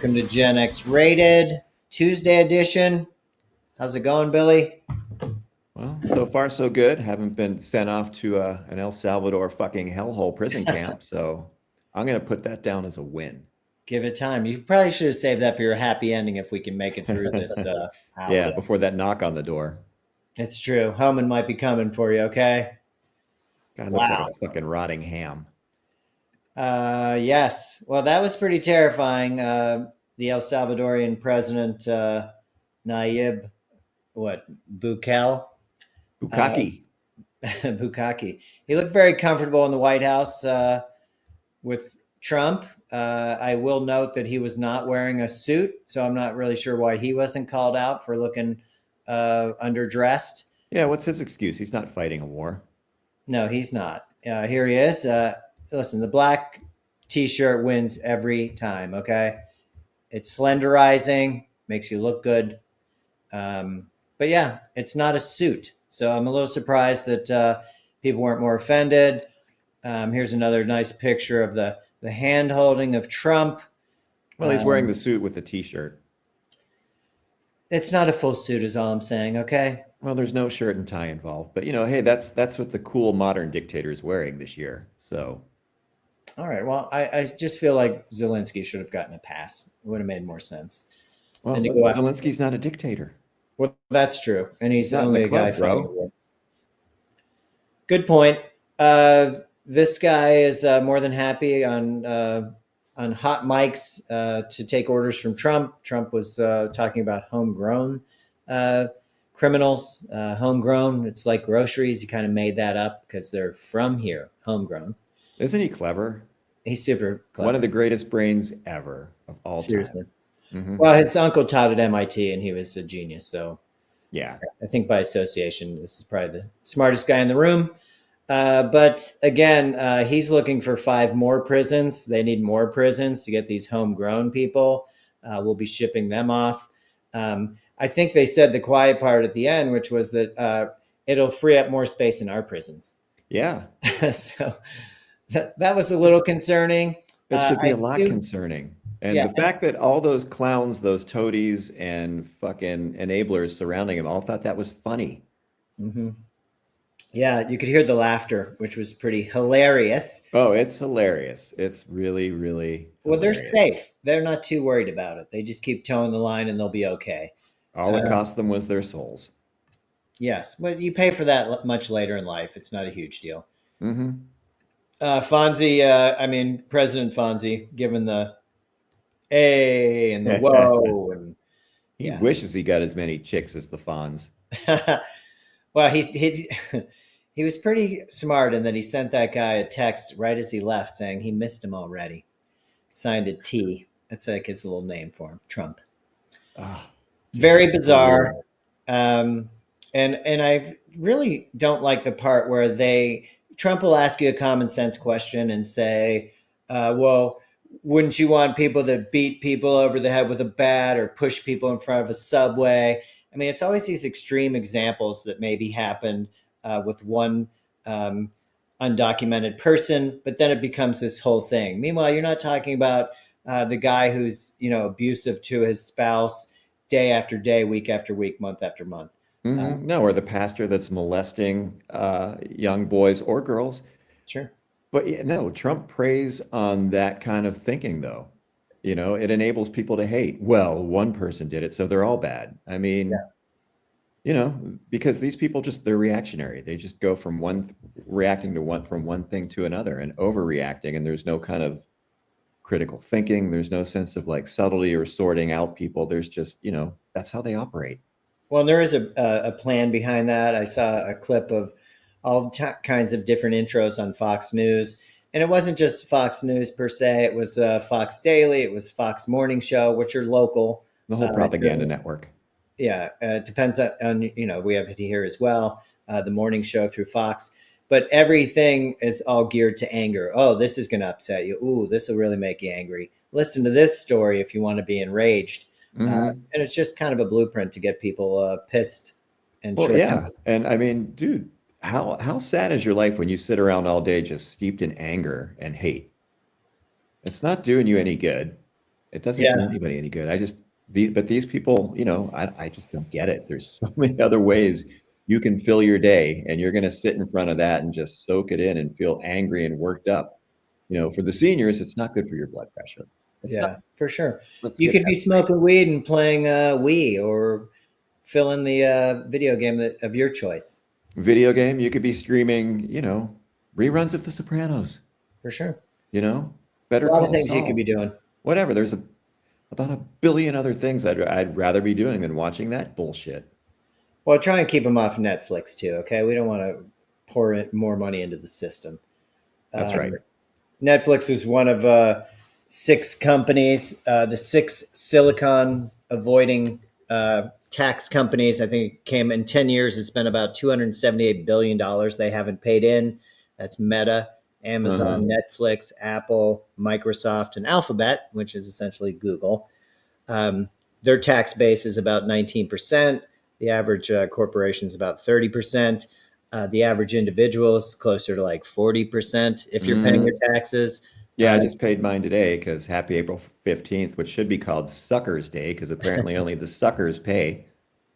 Welcome to Gen X Rated Tuesday edition. How's it going, Billy? Well, so far so good. Haven't been sent off to an El Salvador fucking hellhole prison camp, so I'm gonna put that down as a win. Give it time. You probably should have saved that for your happy ending if we can make it through this Yeah, holiday. before that knock on the door. It's true. Homan might be coming for you, okay? Guy looks like a Wow. fucking rotting ham. Yes. Well, that was pretty terrifying. The El Salvadorian president, Nayib, Bukele? Uh, Bukaki. Bukaki. He looked very comfortable in the White House with Trump. I will note that he was not wearing a suit, so I'm not really sure why he wasn't called out for looking underdressed. Yeah, what's his excuse? He's not fighting a war. No, he's not. Here he is. Listen, the black t-shirt wins every time, okay? It's slenderizing, makes you look good. But yeah, it's not a suit. So I'm a little surprised that people weren't more offended. Here's another nice picture of the hand holding of Trump. Well, he's wearing the suit with the t-shirt. It's not a full suit, is all I'm saying. Okay. Well, there's no shirt and tie involved, but hey, that's what the cool modern dictator is wearing this year. So, All right. Well, I just feel like Zelensky should have gotten a pass. It would have made more sense well, than to go out. Zelensky's not a dictator. Well, that's true, and He's he's not in the only a guy club, fighting a bro. war. Good point. This guy is more than happy on hot mics to take orders from Trump. Trump was talking about homegrown criminals. Homegrown, it's like groceries. He kind of made that up because they're from here, homegrown. Isn't he clever? He's super One of clever. the greatest brains ever of all time. Seriously. Hmm. Well, his uncle taught at MIT and he was a genius. So Yeah. I think by association, this is probably the smartest guy in the room. But again, he's looking for 5 more prisons. They need more prisons to get these homegrown people. We'll be shipping them off. I think they said the quiet part at the end, which was that it'll free up more space in our prisons. Yeah. So that was a little concerning. It should be I a lot do, concerning. And yeah. the fact that all those clowns, those toadies and fucking enablers surrounding him all thought that was funny. Mhm. Yeah, you could hear the laughter, which was pretty hilarious. Oh, it's hilarious. It's really, really Well, they're hilarious. safe. They're not too worried about it. They just keep towing the line and they'll be okay. All it Uh, cost them was their souls. yes, but you pay for that much later in life. It's not a huge deal. Hmm. Fonzie, I mean, President Fonzie, given the A and the whoa. And He yeah. wishes he got as many chicks as the Fonz. Well, he was pretty smart in that he sent that guy a text right as he left saying he missed him already. Signed a T. That's like his little name for him, Trump. Ah, just Very bizarre. brutal. And I really don't like the part where Trump will ask you a common sense question and say, well, wouldn't you want people that beat people over the head with a bat or push people in front of a subway? I mean, it's always these extreme examples that maybe happened with one um, undocumented person, but then it becomes this whole thing. Meanwhile, you're not talking about the guy who's abusive to his spouse day after day, week after week, month after month. Uh, No, or the pastor that's molesting young boys or girls. sure. But yeah, no, Trump preys on that kind of thinking, though. It enables people to hate. Well, one person did it, so they're all bad. I mean, because these people they're reactionary. They just go from reacting to one thing to another and overreacting, and there's no kind of critical thinking. There's no sense of like subtlety or sorting out people. There's just, that's how they operate. Well, there is a plan behind that. I saw a clip of all kinds of different intros on Fox News. And it wasn't just Fox News per se. It was Fox Daily. It was Fox Morning Show, which are local. The whole propaganda network. Yeah, it depends on we have it here as well, the morning show through Fox. But everything is all geared to anger. Oh, this is going to upset you. Ooh, this will really make you angry. Listen to this story if you want to be enraged. Hmm. And it's just kind of a blueprint to get people pissed and Well, short yeah. tempered. And I mean, dude, how sad is your life when you sit around all day just steeped in anger and hate? It's not doing you any good. It doesn't do Yeah, anybody any good. But these people, I just don't get it. There's so many other ways you can fill your day, and you're going to sit in front of that and just soak it in and feel angry and worked up. For the seniors, it's not good for your blood pressure. It's not. yeah, for sure. Let's You get could that be straight. smoking weed and playing Wii or fill in the video game of your choice. Video game, you could be streaming, reruns of The Sopranos, For sure. you know, A Better lot of Call things you could be Saul, doing. whatever. There's about a billion other things I'd rather be doing than watching that bullshit. Well, try and keep them off Netflix too. Okay, we don't want to pour in more money into the system. That's Um, right. Netflix is one of six companies, the six silicon avoiding tax companies. I think it came in 10 years. It's been about $278 billion they haven't paid in. That's Meta, Uh-huh. Amazon, Netflix, Apple, Microsoft, and Alphabet, which is essentially Google. Um, their tax base is about 19%. The average corporation is about 30%. The average individual is closer to like 40% if you're paying your Hmm. taxes. Yeah, I just paid mine today because happy April 15th, which should be called Suckers Day because apparently only the suckers pay.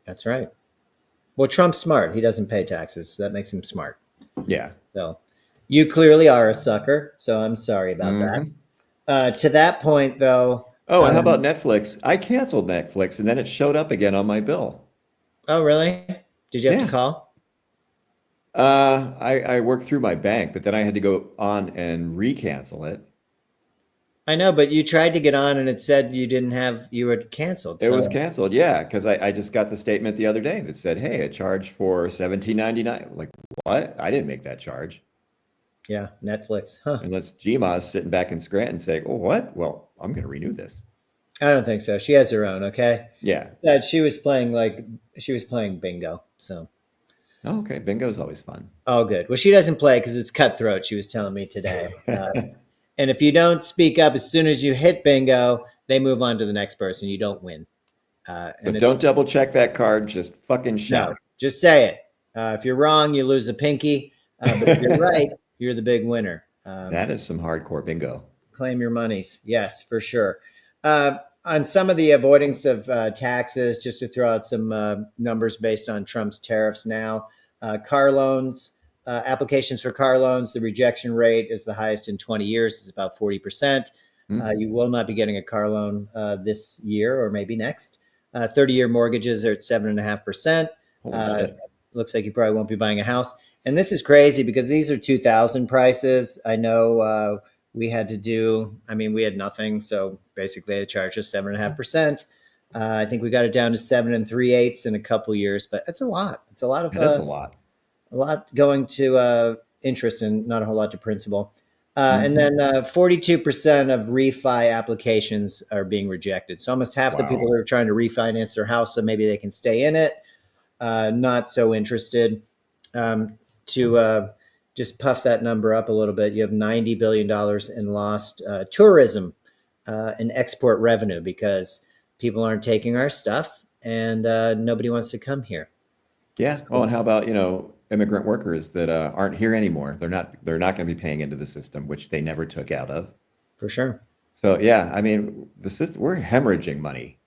That's right. Well, Trump's smart. He doesn't pay taxes. So that makes him smart. Yeah. So you clearly are a sucker. So I'm sorry about that. Hmm. To that point, though, Oh, and how about Netflix? I canceled Netflix and then it showed up again on my bill. oh, really? Did you have to Yeah. call? I worked through my bank, but then I had to go on and recancel it. I know, but you tried to get on and it said you didn't have, you had canceled. It was So canceled, yeah, because I just got the statement the other day that said, "Hey, a charge for 17.99." Like, what? I didn't make that charge. yeah, Netflix. Huh. Unless Gma's sitting back in Scranton saying, "Oh, what? Well, I'm going to renew this." I don't think so. She has her own. Okay. Yeah. Said she was playing bingo. So Oh, okay. Bingo's always fun. all good. Well, she doesn't play because it's cutthroat. She was telling me today. And if you don't speak up as soon as you hit bingo, they move on to the next person. You don't win. So And don't it's double check that card. Just fucking no, shout. just say it. If you're wrong, you lose a pinky. But if you're right, you're the big winner. That is some hardcore bingo. Claim your monies. Yes, for sure. On some of the avoidance of taxes, just to throw out some numbers based on Trump's tariffs now, car loans, applications for car loans, the rejection rate is the highest in 20 years. It's about 40%. Hmm. You will not be getting a car loan this year or maybe next. 30-year mortgages are at 7.5%. Holy Uh, shit. looks like you probably won't be buying a house. And this is crazy because these are 2000 prices. I know we had to do, I mean, we had nothing. So basically they charged us 7.5%. I think we got it down to 7 3/8 in a couple years, but it's a lot. It's That is a lot. a lot going to interest and not a whole lot to principal. And Hmm. then 42% of refi applications are being rejected. So almost half the people Wow. that are trying to refinance their house so maybe they can stay in it, not so interested. To just puff that number up a little bit, you have $90 billion in lost tourism and export revenue because people aren't taking our stuff and nobody wants to come here. Yeah. Oh, So, and how about, immigrant workers that aren't here anymore? They're not going to be paying into the system, which they never took out of. for sure. So yeah, I mean, the system, we're hemorrhaging money.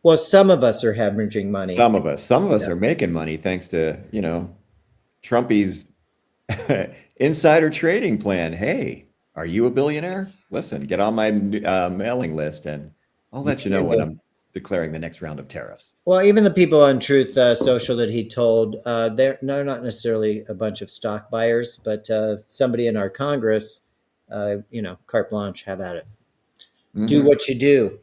Well, some of us are hemorrhaging money. Some of us Yeah, are making money thanks to, Trumpy's insider trading plan. Hey, are you a billionaire? Listen, get on my mailing list and I'll let you know when I'm declaring the next round of tariffs. well, even the people on Truth Social that he told, they're not necessarily a bunch of stock buyers, but somebody in our Congress, carte blanche, have at it. Do Hmm. what you do.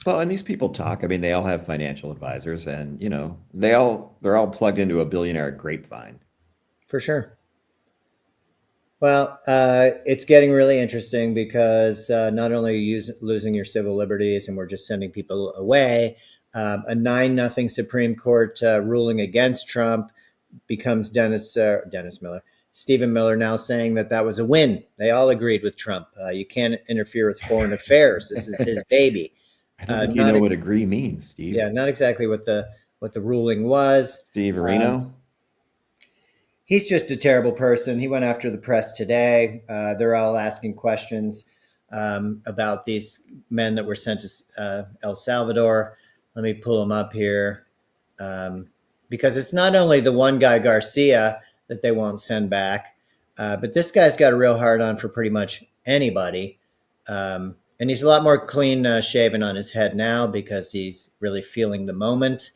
Well, and these people talk. I mean, they all have financial advisors, and they're all plugged into a billionaire grapevine. For sure. Well, it's getting really interesting because not only are you losing your civil liberties and we're just sending people away, a 9-0 Supreme Court ruling against Trump becomes Dennis Miller. Stephen Miller now saying that that was a win. They all agreed with Trump. You can't interfere with foreign affairs. This is his baby. I don't think you Not know what agree means, Steve. Yeah, not exactly what the ruling was. Steve Um, Areno. he's just a terrible person. He went after the press today. They're all asking questions. about these men that were sent to El Salvador. Let me pull them up here, because it's not only the one guy, Garcia, that they won't send back, but this guy's got a real hard on for pretty much anybody. And he's a lot more clean shaven on his head now because he's really feeling the moment.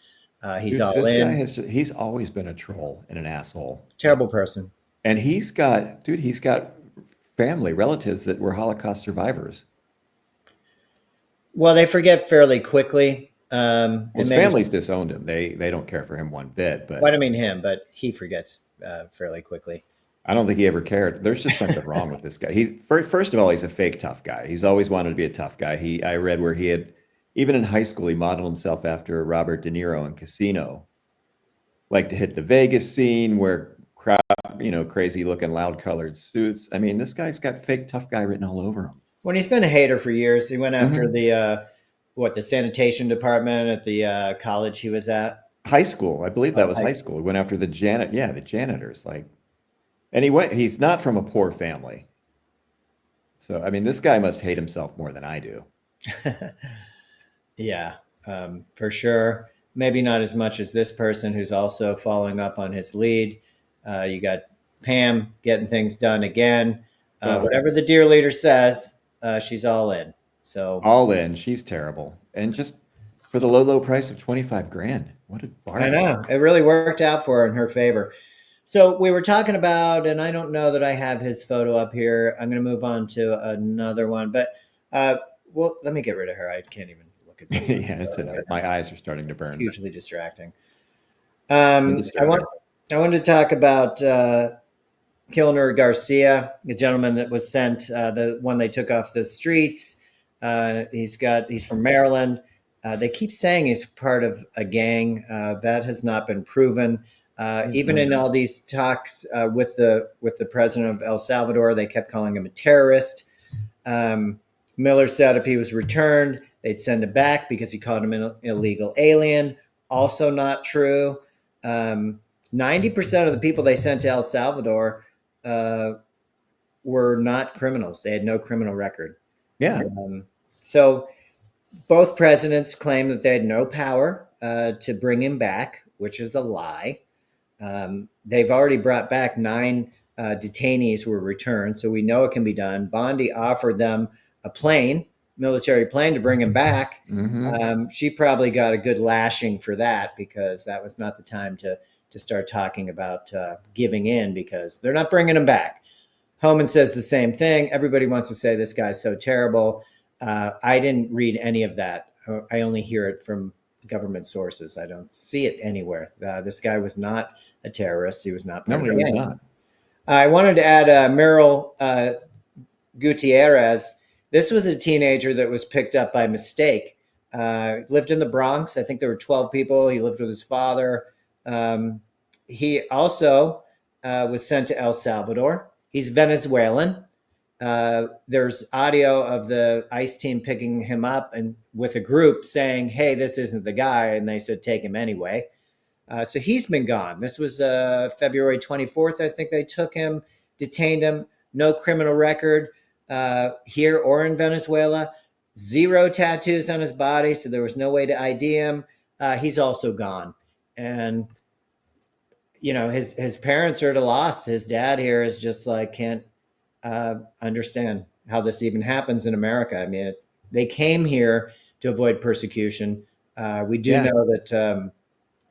He's Dude, all this guy in. he's always been a troll and an asshole. Terrible person. And he's got family, relatives that were Holocaust survivors. Well, they forget fairly quickly. Well, And his maybe, family's disowned him. They don't care for him one bit, well, I but don't mean him, but he forgets fairly quickly. I don't think he ever cared. There's just something wrong with this guy. First of all, he's a fake tough guy. He's always wanted to be a tough guy. I read where he had, even in high school, he modeled himself after Robert De Niro in Casino, like to hit the Vegas scene, wear crap, crazy looking, loud colored suits. I mean, this guy's got fake tough guy written all over him. When he's been a hater for years, he went after Hmm. the sanitation department at the college he was at. High school, I believe that was High high school. school. He went after the janitors, like, and he's not from a poor family. So, I mean, this guy must hate himself more than I do. Yeah, for sure. Maybe not as much as this person who's also following up on his lead. You got Pam getting things done again. Oh, Whatever the dear leader says, she's all in. So all in. She's terrible. And just for the low, low price of 25 grand. What a I bargain. know it really worked out for her in her favor. So we were talking about, and I don't know that I have his photo up here. I'm going to move on to another one, but uh, well, let me get rid of her. I can't even look at this. Yeah, it's enough. My eyes are starting to burn. Hugely distracting. And I disturbing. want I wanted to talk about Kilner Garcia, the gentleman that was sent, the one they took off the streets. He's from Maryland. They keep saying he's part of a gang. That has not been proven. It's Even not. in all these talks with the president of El Salvador, they kept calling him a terrorist. Miller said if he was returned, they'd send him back because he called him an illegal alien. Also not true. 90% of the people they sent to El Salvador uh, were not criminals. They had no criminal record. Yeah. So both presidents claimed that they had no power to bring him back, which is a lie. They've already brought back 9 detainees who were returned, so we know it can be done. Bondi offered them a plane, military plane, to bring him back. Hmm. She probably got a good lashing for that because that was not the time to start talking about giving in because they're not bringing him back. Homan says the same thing. Everybody wants to say this guy's so terrible. I didn't read any of that. I only hear it from government sources. I don't see it anywhere. This guy was not a terrorist. He was not part No, of he a was gang. not. I wanted to add Merwil Gutierrez. This was a teenager that was picked up by mistake. Lived in the Bronx. I think there were 12 people. He lived with his father. He also was sent to El Salvador. He's Venezuelan. There's audio of the ICE team picking him up and with a group saying, "Hey, this isn't the guy," and they said, "Take him anyway." So he's been gone. This was February 24th. I think they took him, detained him. No criminal record here or in Venezuela. Zero tattoos on his body, so there was no way to ID him. He's also gone, and his parents are at a loss. His dad here is just like can't understand how this even happens in America. I mean, they came here to avoid persecution. We do Yeah. know that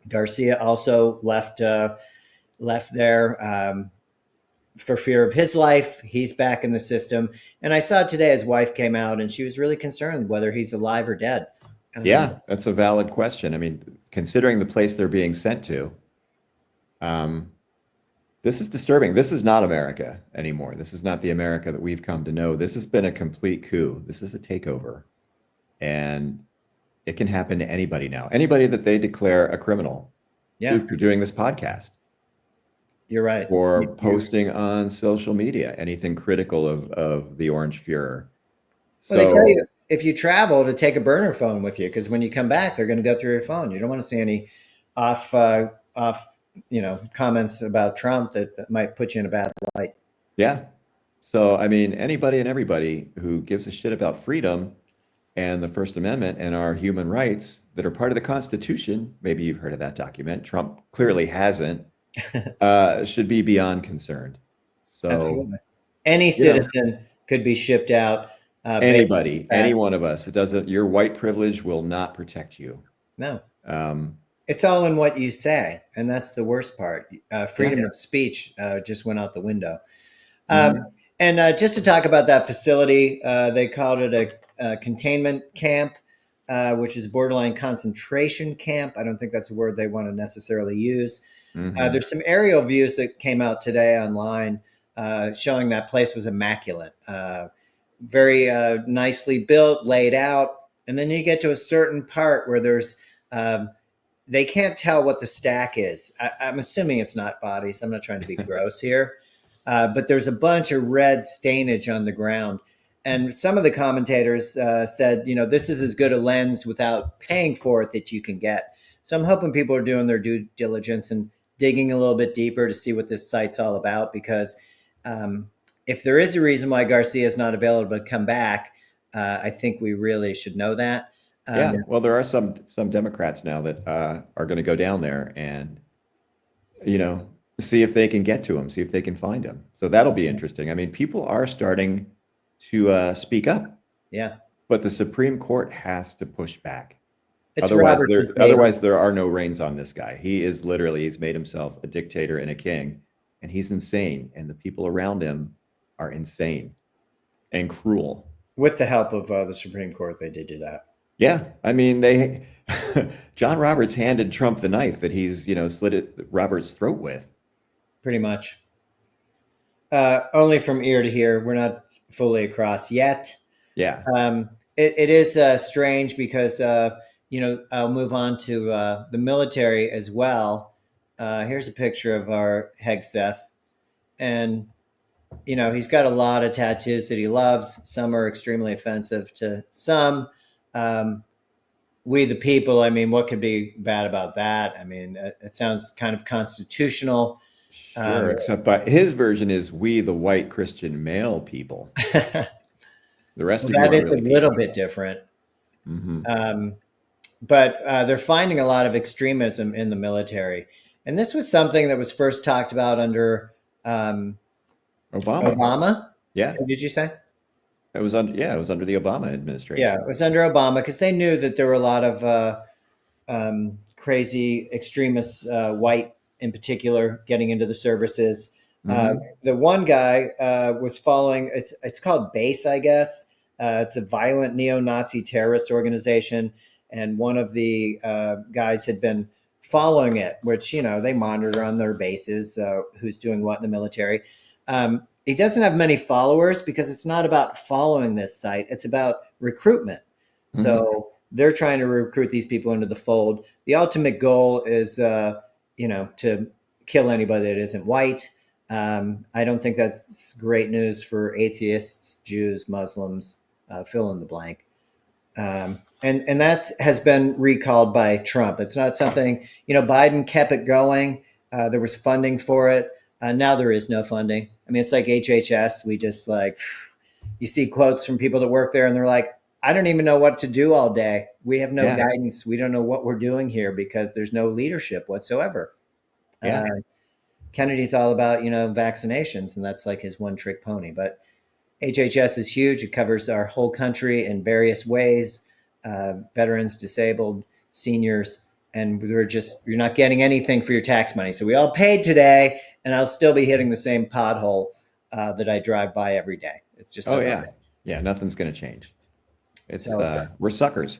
Garcia also left there for fear of his life. He's back in the system, and I saw today his wife came out, and she was really concerned whether he's alive or dead. Yeah, that's a valid question. I mean, considering the place they're being sent to, um, this is disturbing. This is not America anymore. This is not the America that we've come to know. This has been a complete coup. This is a takeover. And it can happen to anybody now. Anybody that they declare a criminal Yeah, for doing this podcast you're right. or posting on social media, anything critical of the Orange Fuhrer. Well, they tell you So, if you travel to take a burner phone with you because when you come back, they're going to go through your phone. You don't want to see any off comments about Trump that might put you in a bad light. yeah. So, I mean, anybody and everybody who gives a shit about freedom and the First Amendment and our human rights that are part of the Constitution, maybe you've heard of that document, Trump clearly hasn't, should be beyond concerned. So, Absolutely. Any you know, citizen could be shipped out based on anybody, the any fact. one of us, it doesn't, your white privilege will not protect you. No, Um, it's all in what you say, and that's the worst part. yeah. Freedom of speech just went out the window. Um, Mhm. and just to talk about that facility, they called it a containment camp, which is borderline concentration camp. I don't think that's a word they want to necessarily use. Mhm. There's some aerial views that came out today online showing that place was immaculate, very nicely built, laid out. And then you get to a certain part where there's um, they can't tell what the stack is. I'm assuming it's not bodies. I'm not trying to be gross here, but there's a bunch of red stainage on the ground. And some of the commentators said, this is as good a lens without paying for it that you can get. So I'm hoping people are doing their due diligence and digging a little bit deeper to see what this site's all about. Because if there is a reason why Garcia is not available to come back, I think we really should know that. Yeah, Um, well, there are some Democrats now that are going to go down there and you know see if they can get to him, see if they can find him. So that'll be interesting. I mean, people are starting to speak up, yeah, but the Supreme Court has to push back. it's Roberts' baby. Otherwise there are no reins on this guy. He is literally he's made himself a dictator and a king, and he's insane, and the people around him are insane and cruel. With the help of the Supreme Court, they did do that. Yeah, I mean they John Roberts handed Trump the knife that he's, slit Roberts' throat with. Pretty much. Only from ear to ear. We're not fully across yet. Yeah. It is strange because, I'll move on to the military as well. Here's a picture of our Hegseth. And, he's got a lot of tattoos that he loves. Some are extremely offensive to some. Um, we the people, I mean, what could be bad about that? I mean, it sounds kind of constitutional. Sure, except by his version is we the white Christian male people. Well, The rest of you that aren't is a really little people. bit different. Hmm. Um, but they're finding a lot of extremism in the military. And this was something that was first talked about under um, Obama. Obama. Yeah. Did you say? It was under the Obama Yeah, administration. it was under Obama because they knew that there were a lot of crazy extremists, white in particular, getting into the services. Uh, Hmm. the one guy was following. It's called BASE, I guess. It's a violent neo-Nazi terrorist organization, and one of the guys had been following it, which they monitor on their bases who's doing what in the military. He doesn't have many followers because it's not about following this site; it's about recruitment. Hmm. So they're trying to recruit these people into the fold. The ultimate goal is, to kill anybody that isn't white. I don't think that's great news for atheists, Jews, Muslims, fill in the blank. And that has been recalled by Trump. It's not something, Biden kept it going. There was funding for it. Now there is no funding. I mean, it's like HHS. We just like, you see quotes from people that work there and they're like, I don't even know what to do all day. We have no Yeah. guidance. We don't know what we're doing here because there's no leadership whatsoever. Yeah. Uh, Kennedy's all about, vaccinations, and that's like his one trick pony. But HHS is huge. It covers our whole country in various ways, veterans, disabled, seniors. And you're not getting anything for your tax money. So we all paid today, and I'll still be hitting the same pothole that I drive by every day. It's just Oh over. yeah. Yeah. Nothing's going to change. It's So we're suckers.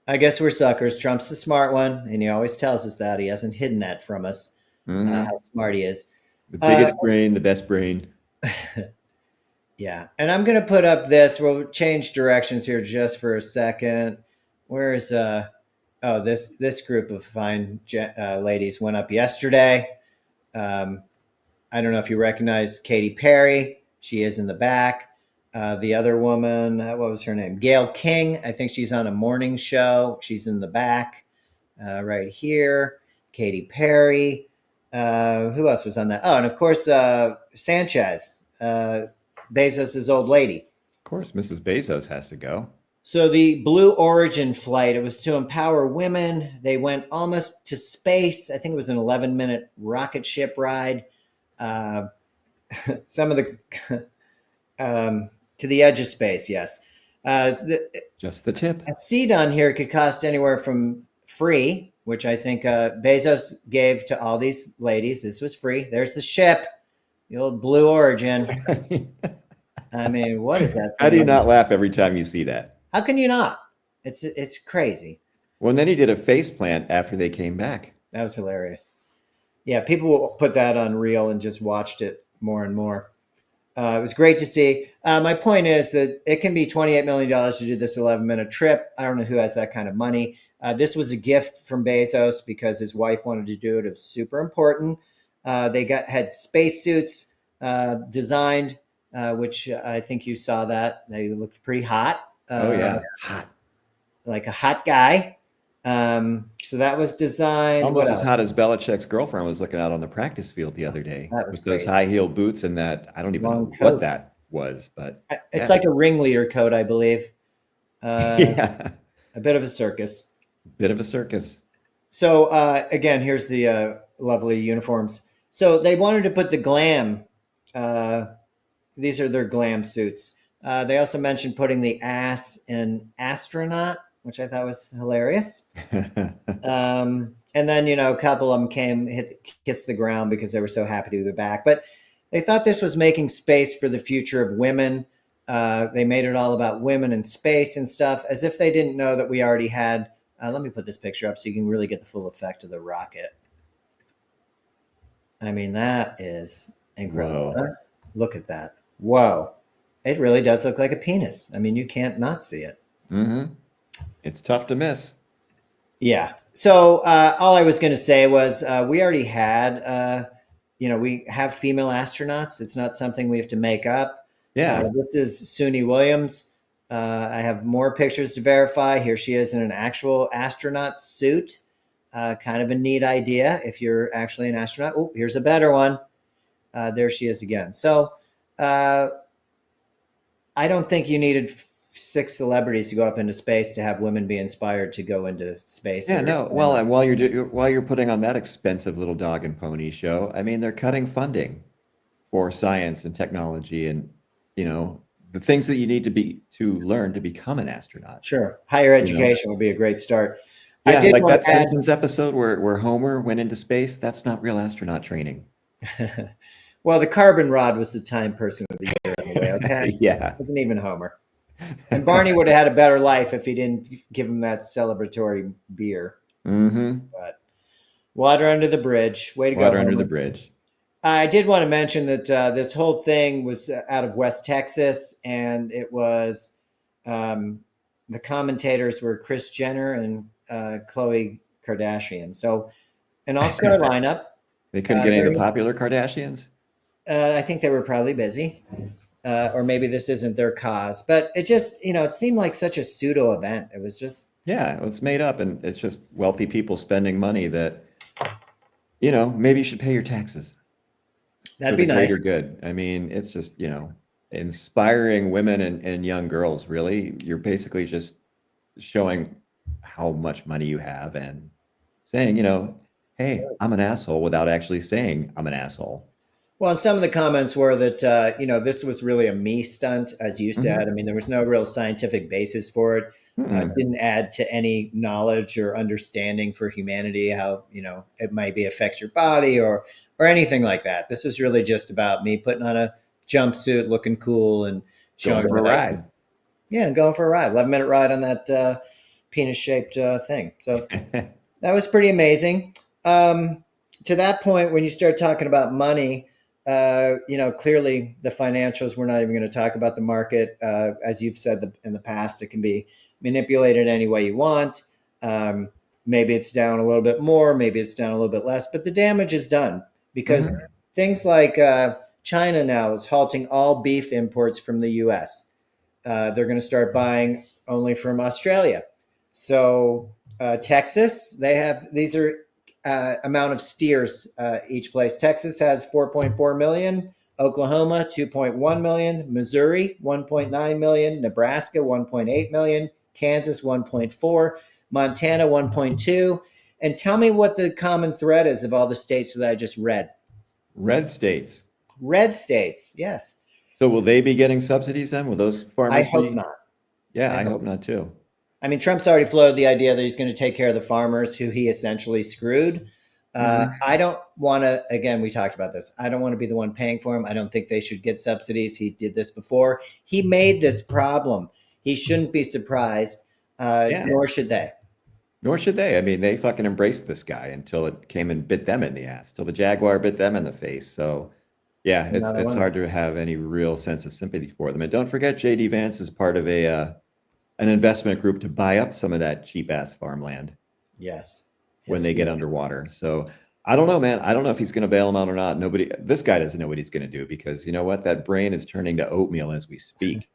I guess we're suckers. Trump's the smart one, and he always tells us that. He hasn't hidden that from us, Hmm. how smart he is. The Uh, biggest brain, the best brain. yeah. And I'm going to put up this. We'll change directions here just for a second. Where's, this group of fine ladies went up yesterday. Um, I don't know if you recognize Katy Perry. She is in the back. The other woman, what was her name? Gail King. I think she's on a morning show. She's in the back right here. Katy Perry. Who else was on that? Oh, and of course, Sanchez. Bezos's old lady. Of course, Mrs. Bezos has to go. So the Blue Origin flight, it was to empower women. They went almost to space. I think it was an 11-minute rocket ship ride. Uh, some of the to the edge of space, yes. Just the tip. A seat on here could cost anywhere from free, which I think Bezos gave to all these ladies. This was free. There's the ship, the old Blue Origin. I mean, what is that thing? How do you not laugh every time you see that? How can you not? It's crazy. Well, and then he did a face plant after they came back. That was hilarious. Yeah, people will put that on Reel and just watched it more and more. It was great to see. My point is that it can be $28 million to do this 11-minute trip. I don't know who has that kind of money. This was a gift from Bezos because his wife wanted to do it. It was super important. They had spacesuits designed, which I think you saw that. They looked pretty hot. Oh, yeah. Hot. Like a hot guy. So that was designed. Almost as hot as Belichick's girlfriend was looking out on the practice field the other day. That was with those high heel boots and that, I don't even know what that was, but it's like a ringleader coat, I believe. Yeah. A bit of a circus. Bit of a circus. So again, here's the lovely uniforms. So they wanted to put the glam. These are their glam suits. They also mentioned putting the ass in astronaut, which I thought was hilarious. And then, a couple of them kissed the ground because they were so happy to be back. But they thought this was making space for the future of women. They made it all about women and space and stuff, as if they didn't know that we already had. Let me put this picture up so you can really get the full effect of the rocket. I mean, that is incredible. Huh? Look at that. Whoa. It really does look like a penis. I mean, you can't not see it. Mm-hmm. It's tough to miss. Yeah. So all I was going to say was we already had, we have female astronauts. It's not something we have to make up. Yeah. This is Suni Williams. I have more pictures to verify. Here she is in an actual astronaut suit. Kind of a neat idea if you're actually an astronaut. Oh, here's a better one. There she is again. So I don't think you needed 6 celebrities to go up into space to have women be inspired to go into space. Yeah, no. Well, and while you're putting on that expensive little dog and pony show, I mean, they're cutting funding for science and technology and, the things that you need to learn to become an astronaut. Sure. Higher education would be a great start. Yeah, like that Simpsons episode where Homer went into space. That's not real astronaut training. Well, the carbon rod was the Time Person of the Year anyway, okay? Yeah. It wasn't even Homer. And Barney would have had a better life if he didn't give him that celebratory beer. Mm-hmm. But water under the bridge. Way to go. Water under the bridge. I did want to mention that this whole thing was out of West Texas, and it was the commentators were Kris Jenner and Khloe Kardashian. So an all-star lineup. They couldn't get any of the popular Kardashians? I think they were probably busy. Or maybe this isn't their cause. But it just, it seemed like such a pseudo event. It was just... Yeah, it's made up, and it's just wealthy people spending money that, maybe you should pay your taxes. That'd be nice. Greater good. I mean, it's just, inspiring women and young girls, really. You're basically just showing how much money you have and saying, hey, I'm an asshole without actually saying I'm an asshole. Well, some of the comments were that, this was really a me stunt, as you said. I mean, there was no real scientific basis for it. It didn't add to any knowledge or understanding for humanity, how, it maybe affects your body or anything like that. This was really just about me putting on a jumpsuit, looking cool and showing for a ride. Yeah, and going for a ride. 11-minute ride on that penis-shaped thing. So that was pretty amazing. To that point, when you start talking about money, clearly the financials, we're not even going to talk about the market. As you've said in the past, it can be manipulated any way you want. Maybe it's down a little bit more, maybe it's down a little bit less, but the damage is done because things like China now is halting all beef imports from the U.S. They're going to start buying only from Australia. So Texas, these are amount of steers each place. Texas has 4.4 million. Oklahoma, 2.1 million. Missouri, 1.9 million. Nebraska, 1.8 million. Kansas, 1.4. Montana, 1.2. And tell me what the common thread is of all the states that I just read. Red states. Red states, yes. So will they be getting subsidies then? Will those I farmers hope be? not. Yeah, I I hope hope not too. I mean, Trump's already floated the idea that he's going to take care of the farmers who he essentially screwed. Hmm. I don't want to, again, we talked about this. I don't want to be the one paying for him. I don't think they should get subsidies. He did this before. He made this problem. He shouldn't be surprised, Yeah. nor should they. Nor should they. I mean, they fucking embraced this guy until it came and bit them in the ass, till the Jaguar bit them in the face. So, yeah, Another it's one. hard to have any real sense of sympathy for them. And don't forget, JD Vance is part of a an investment group to buy up some of that cheap ass farmland Yes. when Yes, they he get is. underwater. So I don't know, man. I don't know if he's going to bail them out or not. Nobody, this guy doesn't know what he's going to do because you know what? That brain is turning to oatmeal as we speak.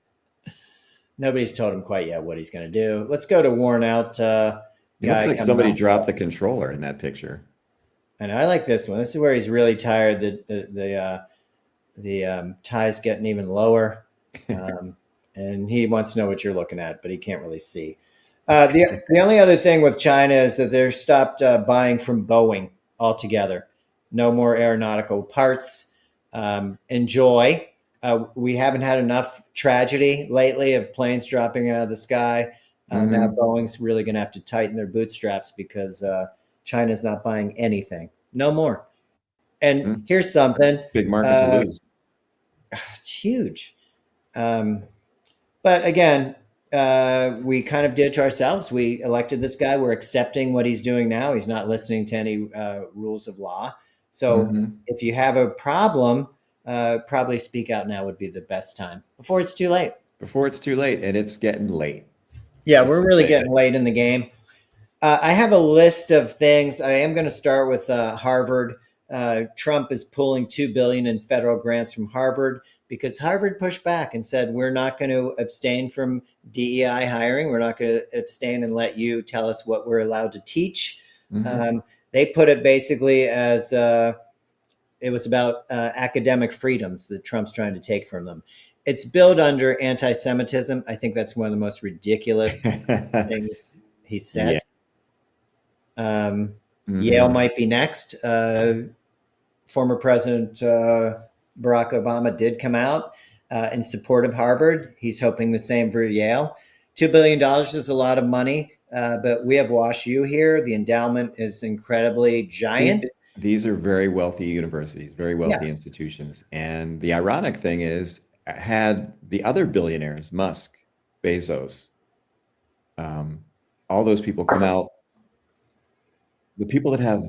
Nobody's told him quite yet what he's going to do. Let's go to worn out He looks guy like coming somebody off. dropped the controller in that picture. And I like this one. This is where he's really tired. The tie's getting even lower, and he wants to know what you're looking at, but he can't really see. The only other thing with China is that they're stopped buying from Boeing altogether. No more aeronautical parts. Enjoy. We haven't had enough tragedy lately of planes dropping out of the sky. Now Hmm. Boeing's really going to have to tighten their bootstraps because China's not buying anything. No more. And here's something. Big market to Uh, lose. it's huge. Um, but again, we kind of did it to ourselves. We elected this guy. We're accepting what he's doing now. He's not listening to any rules of law. So Hmm. if you have a problem, probably speak out now would be the best time before it's too late. Before it's too late, and it's getting late. Yeah, Let's we're just really say it. getting late in the game. I have a list of things. I am going to start with Harvard. Trump is pulling $2 billion in federal grants from Harvard because Harvard pushed back and said we're not going to abstain from DEI hiring. We're not going to abstain and let you tell us what we're allowed to teach. Hmm. They put it basically as it was about academic freedoms that Trump's trying to take from them. It's billed under anti-Semitism. I think that's one of the most ridiculous things he Yeah. said. Yale Hmm. might be next. Former President Barack Obama did come out in support of Harvard. He's hoping the same for Yale. $2 billion is a lot of money, but we have Wash U here. The endowment is incredibly The- giant. These are very wealthy universities, very Yeah, wealthy institutions. And the ironic thing is, had the other billionaires, Musk, Bezos, um, all those people come out, the people that have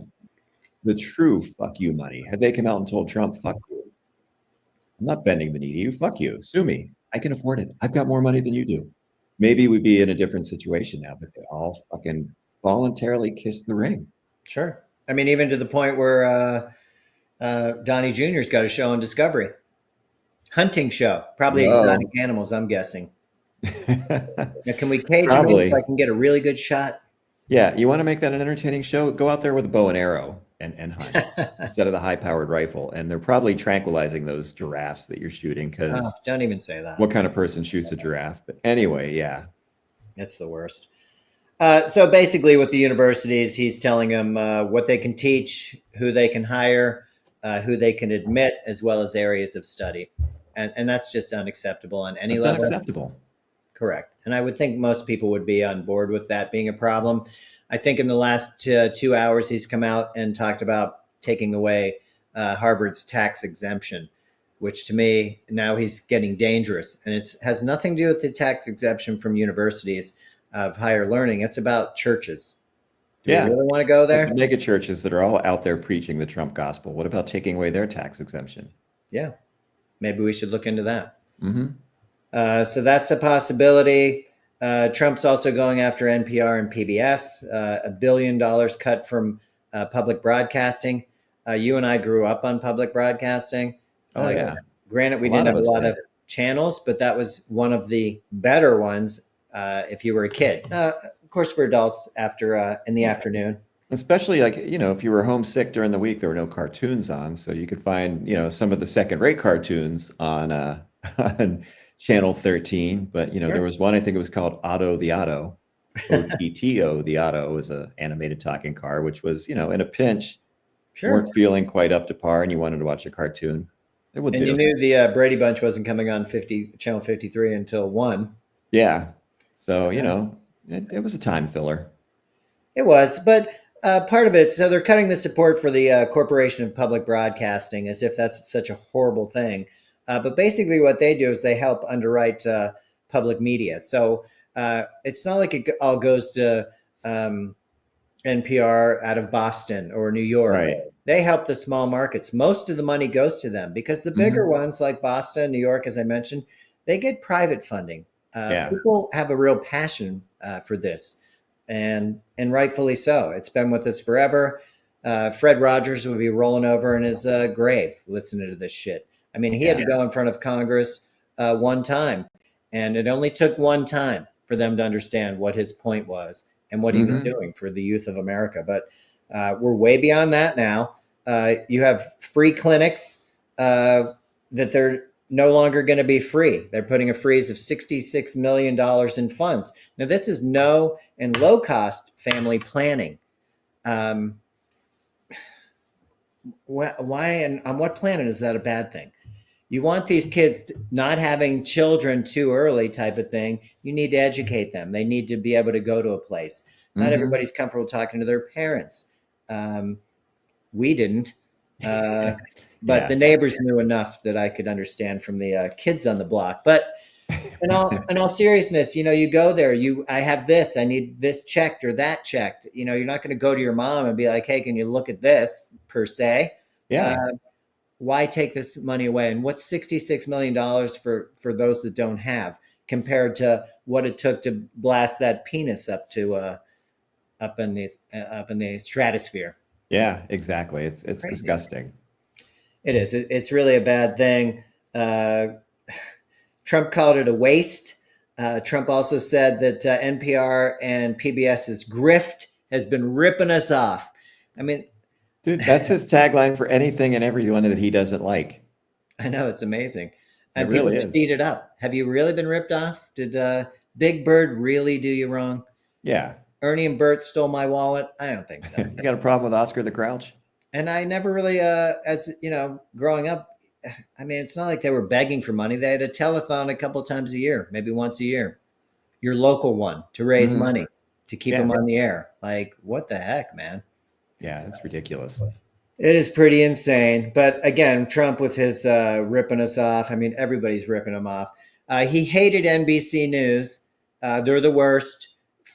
the true fuck you money, had they come out and told Trump, fuck you, I'm not bending the knee to you, fuck you, sue me. I can afford it. I've got more money than you do. Maybe we'd be in a different situation now, but they all fucking voluntarily kissed the ring. sure. I mean, even to the point where Donnie Jr.'s got a show on Discovery, hunting show, probably exotic Whoa. animals. I'm guessing. Now, can we cage him in so I Probably. can get a really good shot? Yeah, you want to make that an entertaining show? Go out there with a bow and arrow and hunt instead of the high-powered rifle. And they're probably tranquilizing those giraffes that you're shooting Oh, because don't even say that. what kind of person shoots a giraffe? But anyway, yeah. It's the worst. So basically, with the universities, he's telling them what they can teach, who they can hire, who they can admit, as well as areas of study. And that's just unacceptable on any That's level. unacceptable. Correct. And I would think most people would be on board with that being a problem. I think in the last 2 hours, he's come out and talked about taking away Harvard's tax exemption, which to me, now he's getting dangerous. And it has nothing to do with the tax exemption from universities of higher learning. It's about churches. Do we Yeah. really want to go Like the there? mega churches that are all out there preaching the Trump gospel. What about taking away their tax exemption? Yeah, maybe we should look into that. Hmm. So that's a possibility. Trump's also going after NPR and PBS, $1 billion cut from public broadcasting. You and I grew up on public broadcasting. Oh, Uh, yeah. Granted, A we lot didn't of have a us lot did. of channels, but that was one of the better ones if you were a kid. Of course, for adults after in the Yeah. afternoon. Especially like, if you were homesick during the week, there were no cartoons on, so you could find, some of the second-rate cartoons on on Channel 13. But there Sure. was one, I think it was called Otto the Otto, OTTO the Otto was an animated talking car, which was, in a pinch, Sure. weren't feeling quite up to par and you wanted to watch a cartoon. It would And you do. knew the Brady Bunch wasn't coming on 50 Channel 53 until 1. Yeah. So, So it was a time filler. it was, but part of it, so they're cutting the support for the Corporation of Public Broadcasting as if that's such a horrible thing. But basically, what they do is they help underwrite public media. So it's not like it all goes to NPR out of Boston or New York. Right. They help the small markets. Most of the money goes to them because the bigger Hmm. ones like Boston, New York, as I mentioned, they get private funding. Yeah. People have a real passion for this, and rightfully so. It's been with us forever. Fred Rogers would be rolling over in his grave listening to this shit. I mean, he had Yeah. to go in front of Congress one time, and it only took one time for them to understand what his point was and what he was Hmm. doing for the youth of America. But we're way beyond that now. You have free clinics that they're no longer going to be free. They're putting a freeze of $66 million in funds. Now, this is no and low cost family planning. Um, why and on what planet is that a bad thing? You want these kids not having children too early, type of thing. You need to educate them. They need to be able to go to a place. Not Hmm. everybody's comfortable talking to their parents. Um, we didn't, uh, but Yeah. the neighbors knew enough that I could understand from the kids on the block. But in all seriousness, you go there. I have this. I need this checked or that checked. You're not going to go to your mom and be like, "Hey, can you look at this?" per se. Uh, Yeah. why take this money away? And what's $66 million for those that don't have, compared to what it took to blast that penis up in the stratosphere? Yeah, exactly. It's Crazy. disgusting. It is. It's really a bad thing. Uh, Trump called it a waste. Trump also said that NPR and PBS's grift has been ripping us off. I mean, Dude, that's his tagline for anything and everyone that he doesn't like. I know it's amazing. It And people really just is. eat it up. Have you really been ripped off? Did Big Bird really do you wrong? Yeah. Ernie and Bert stole my wallet? I don't think so. You got a problem with Oscar the Grouch? And I never really, as growing up, I mean, it's not like they were begging for money. They had a telethon a couple times a year, maybe once a year, your local one, to raise Hmm. money to keep them Yeah. on the air. Like, what the heck, man? Yeah, it's ridiculous. It is pretty insane. But again, Trump with his ripping us off. I mean, everybody's ripping him off. He hated NBC News. They're the worst.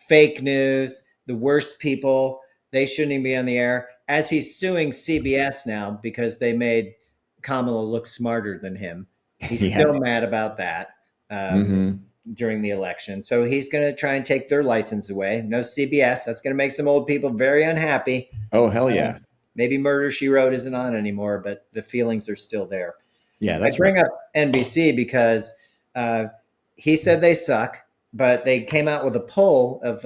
Fake news, the worst people. They shouldn't even be on the air. As he's suing CBS now because they made Kamala look smarter than him. He's Yeah. still mad about that Hmm. during the election. So he's going to try and take their license away. No CBS. That's going to make some old people very unhappy. Oh, hell Uh, yeah. maybe Murder She Wrote isn't on anymore, but the feelings are still there. Yeah, I that's right. bring up NBC because uh, he said they suck, but they came out with a poll of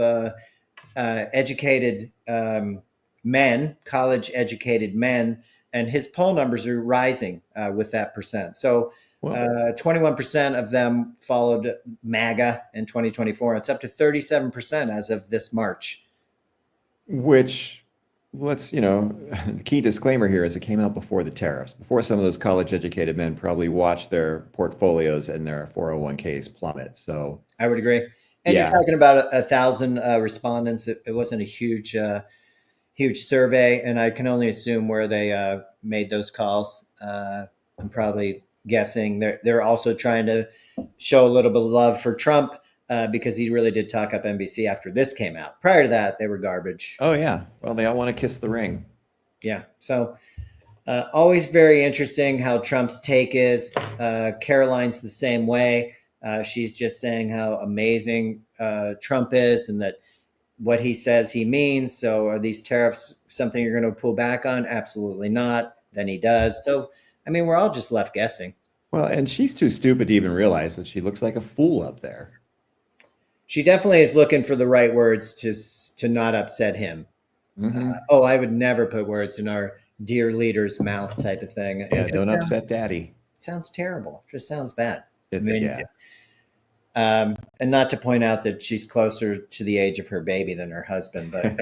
educated men, college educated men, and his poll numbers are rising with that percent. So Well, 21% of them followed MAGA in 2024. It's up to 37% as of this March. which the key disclaimer here is it came out before the tariffs, before some of those college educated men probably watched their portfolios and their 401ks plummet. So, I would agree. And you're yeah. talking about a thousand respondents. It wasn't a huge survey, and I can only assume where they made those calls. I'm probably guessing they're also trying to show a little bit of love for Trump because he really did talk up NBC after this came out. Prior to that, they were garbage. Oh, yeah. Well, they all want to kiss the ring. Yeah. So always very interesting how Trump's take is. Caroline's the same way. She's just saying how amazing Trump is and that what he says he means. So are these tariffs something you're going to pull back on? Absolutely not. Then he does. So, I mean, we're all just left guessing. Well, and she's too stupid to even realize that she looks like a fool up there. She definitely is looking for the right words to not upset him. Hmm. Oh, I would never put words in our dear leader's mouth type of thing. Yeah, It just don't upset daddy. sounds terrible. It just sounds bad. I It's mean, yeah. and not to point out that she's closer to the age of her baby than her husband, but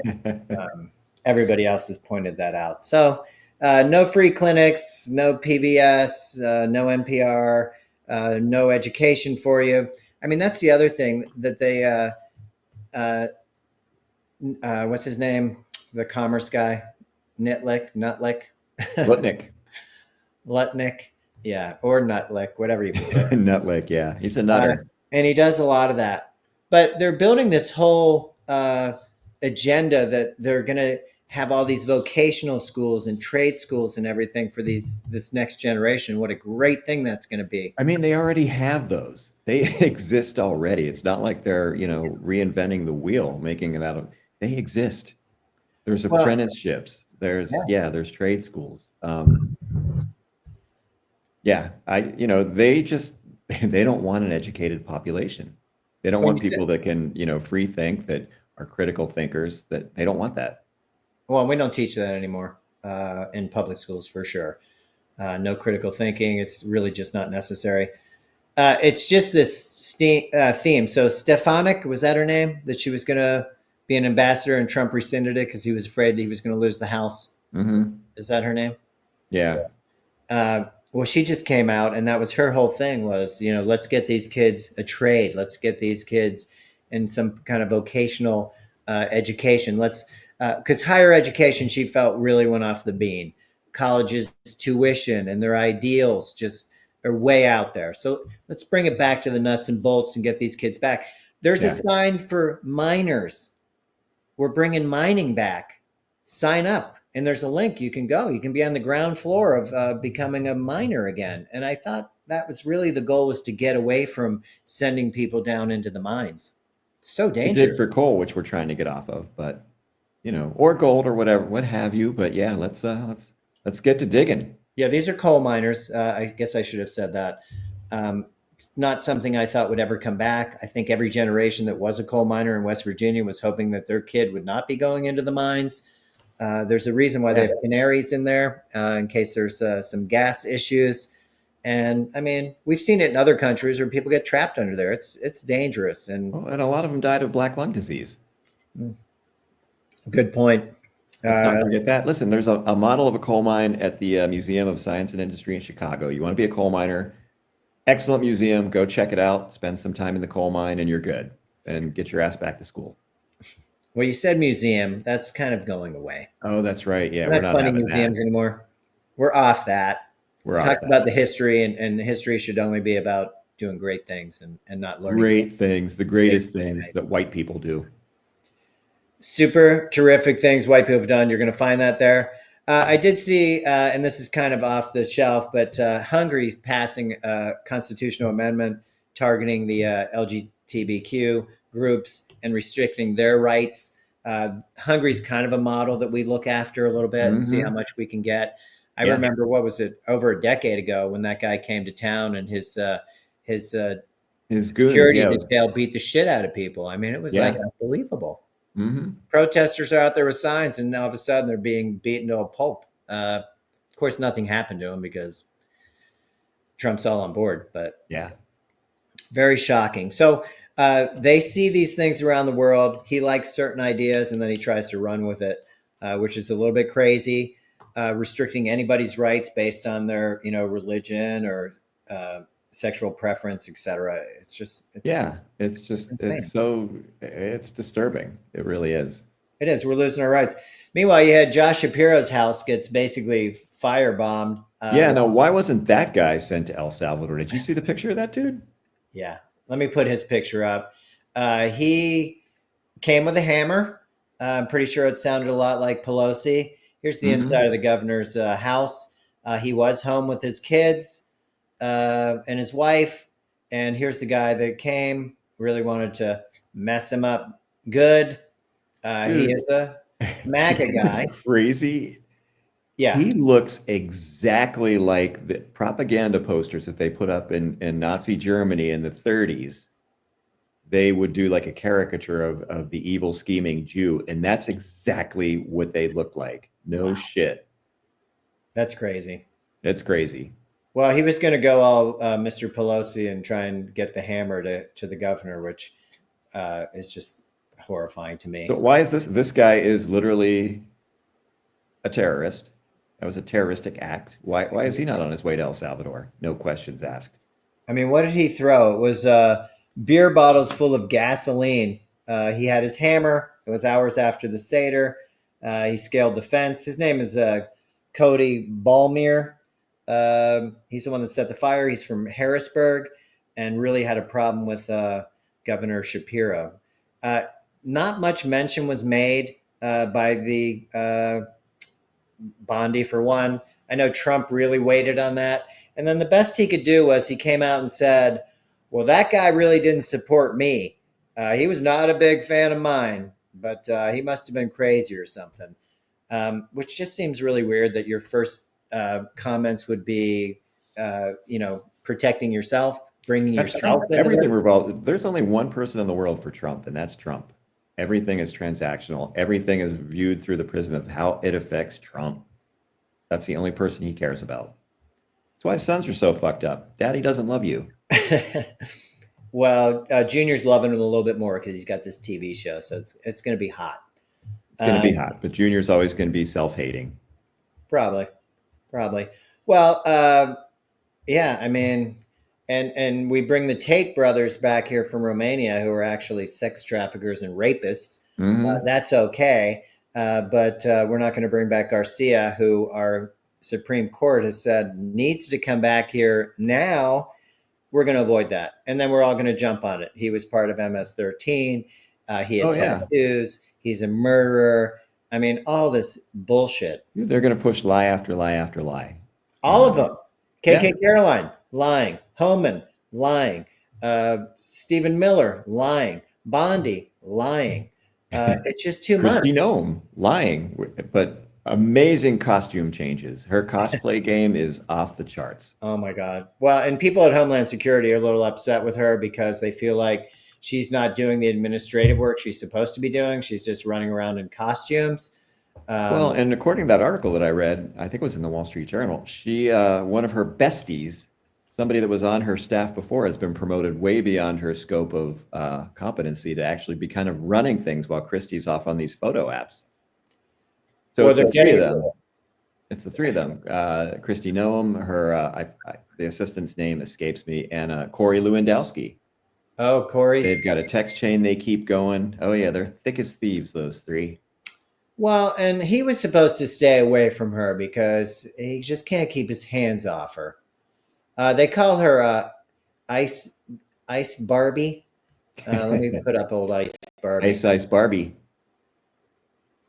everybody else has pointed that out. So, no free clinics, no PBS, no NPR, no education for you. I mean, that's the other thing that they, uh, what's his name? The commerce guy, Nutlick, Lutnick. Lutnick. Yeah, or Nutlick, whatever you prefer. Nutlick, yeah. He's a Uh, nutter. and he does a lot of that. But they're building this whole agenda that they're going to have all these vocational schools and trade schools and everything for this next generation. What a great thing that's going to be. I mean, they already have those. They exist already. It's not like they're, reinventing the wheel, making it out of, they exist. There's Well, apprenticeships. yes. There's trade schools. Yeah, they just they don't want an educated population. They don't Well, want people that can, free think, that are critical thinkers, that they don't want that. well, we don't teach that anymore in public schools for sure. No critical thinking. It's really just not necessary. It's just this theme. So Stefanik, was that her name? That she was going to be an ambassador and Trump rescinded it because he was afraid he was going to lose the House. Hmm. Is that her name? Yeah. Well, she just came out, and that was her whole thing was, let's get these kids a trade. Let's get these kids in some kind of vocational education. Because higher education, she felt really went off the bean. Colleges' tuition and their ideals just are way out there. So let's bring it back to the nuts and bolts and get these kids back. There's a Yeah. sign for miners. We're bringing mining back. Sign up. And there's a link. You can go. You can be on the ground floor of becoming a miner again. And I thought that was really the goal, was to get away from sending people down into the mines. It's so It did dangerous. for coal, which we're trying to get off of, but or gold or whatever, what have you. But yeah, let's get to digging. Yeah, these are coal miners. I guess I should have said that. It's not something I thought would ever come back. I think every generation that was a coal miner in West Virginia was hoping that their kid would not be going into the mines. There's a reason why they Yeah. have canaries in there in case there's some gas issues. And I mean, we've seen it in other countries where people get trapped under there. It's dangerous. And Well, and a lot of them died of black lung disease. good point. Let's not Uh, forget that. Listen, there's a model of a coal mine at the Museum of Science and Industry in Chicago. You want to be a coal miner? Excellent museum. Go check it out. Spend some time in the coal mine, and you're good. And get your ass back to school. well, you said museum. That's kind of going away. Oh, that's right. Yeah, We're we're not not funding having that. museums anymore. We're off that. We're off Talked that. about the history, and history should only be about doing great things and not learning Great things, the mistakes greatest we things made. that white people do. Super terrific things white people have done. You're going to find that there. I did see, and this is kind of off the shelf, but Hungary's passing a constitutional amendment targeting the LGBTQ groups and restricting their rights. Hungary's kind of a model that we look after a little bit and see how Hmm. much we can get. I Yeah, remember, what was it, over a decade ago, when that guy came to town and his his goons. security Yeah, it was, detail beat the shit out of people. I mean, it was like yeah. unbelievable. Hmm. Protesters are out there with signs, and all of a sudden they're being beaten to a pulp. Of course, nothing happened to them because Trump's all on board, but Yeah. very shocking. So they see these things around the world. He likes certain ideas, and then he tries to run with it, which is a little bit crazy. Restricting anybody's rights based on their, religion or sexual preference, etc. It's Yeah. It's just, insane. it's disturbing. It really is. It is. We're losing our rights. Meanwhile, you had Josh Shapiro's house gets basically firebombed. Yeah. No, why wasn't that guy sent to El Salvador? Did you see the picture of that dude? Yeah, let me put his picture up. He came with a hammer. I'm pretty sure it sounded a lot like Pelosi. Here's the inside Hmm. of the governor's house. He was home with his kids and his wife. And here's the guy that came, really wanted to mess him up good. He Dude, is a you MAGA know what's guy. crazy? Yeah. He looks exactly like the propaganda posters that they put up in Nazi Germany in the 30s. they would do like a caricature of the evil scheming Jew, and that's exactly what they look like. No Wow, shit. that's crazy. It's crazy. Well, he was going to go all Mr. Pelosi and try and get the hammer to the governor, which is just horrifying to So me. why is this? This guy is literally a terrorist. That was a terroristic act. Why is he not on his way to El Salvador? No questions asked. I mean, what did he throw? It was beer bottles full of gasoline. He had his hammer. It was hours after the Seder. He scaled the fence. His name is Cody Ballmere. He's the one that set the fire. He's from Harrisburg and really had a problem with Governor Shapiro. Uh, Not much mention was made by the Bondi, for one. I know Trump really waited on that. And then the best he could do was he came out and said, well, that guy really didn't support me. He was not a big fan of mine, but he must have been crazy or something, which just seems really weird that your first comments would be, protecting yourself, bringing That's yourself Trump. into Everything this. revolves. There's only one person in the world for Trump, and that's Trump. Everything is transactional. Everything is viewed through the prism of how it affects Trump. That's the only person he cares about. That's why his sons are so fucked up. Daddy doesn't love you. Well, Junior's loving it a little bit more because he's got this TV show, so it's going to be hot. It's going to be hot, but Junior's always going to be self-hating. Probably, probably. Well, yeah, I mean, and we bring the Tate brothers back here from Romania, who are actually sex traffickers and rapists. Mm-hmm. That's okay, but we're not going to bring back Garcia, who our Supreme Court has said needs to come back here now. We're going to avoid that, and then we're all going to jump on it. He was part of MS-13. He had Oh yeah, tattoos. He's a murderer. I mean, all this bullshit. they're going to push lie after lie after lie. All of them. Yeah. KK Caroline, lying. Homan, lying. Stephen Miller, lying. Bondi, lying. It's just too much. Christy Nome lying, but amazing costume changes. Her cosplay game is off the charts. Oh my God. Well, and people at Homeland Security are a little upset with her because they feel like she's not doing the administrative work she's supposed to be doing. She's just running around in costumes. Well, Um, and according to that article that I read, I think it was in the Wall Street Journal, she, one of her besties, somebody that was on her staff before, has been promoted way beyond her scope of competency to actually be kind of running things while Christie's off on these photo apps. So or it's they're the three of getting them. It's the three of them. Christy Noem, her, the assistant's name escapes me, and Corey Lewandowski. Oh, Corey's. They've got a text chain they keep going. Oh yeah, they're thick as thieves, those three. Well, and he was supposed to stay away from her because he just can't keep his hands off her. They call her Ice Ice Barbie. Let me put up old Ice Barbie. Ice Ice Barbie.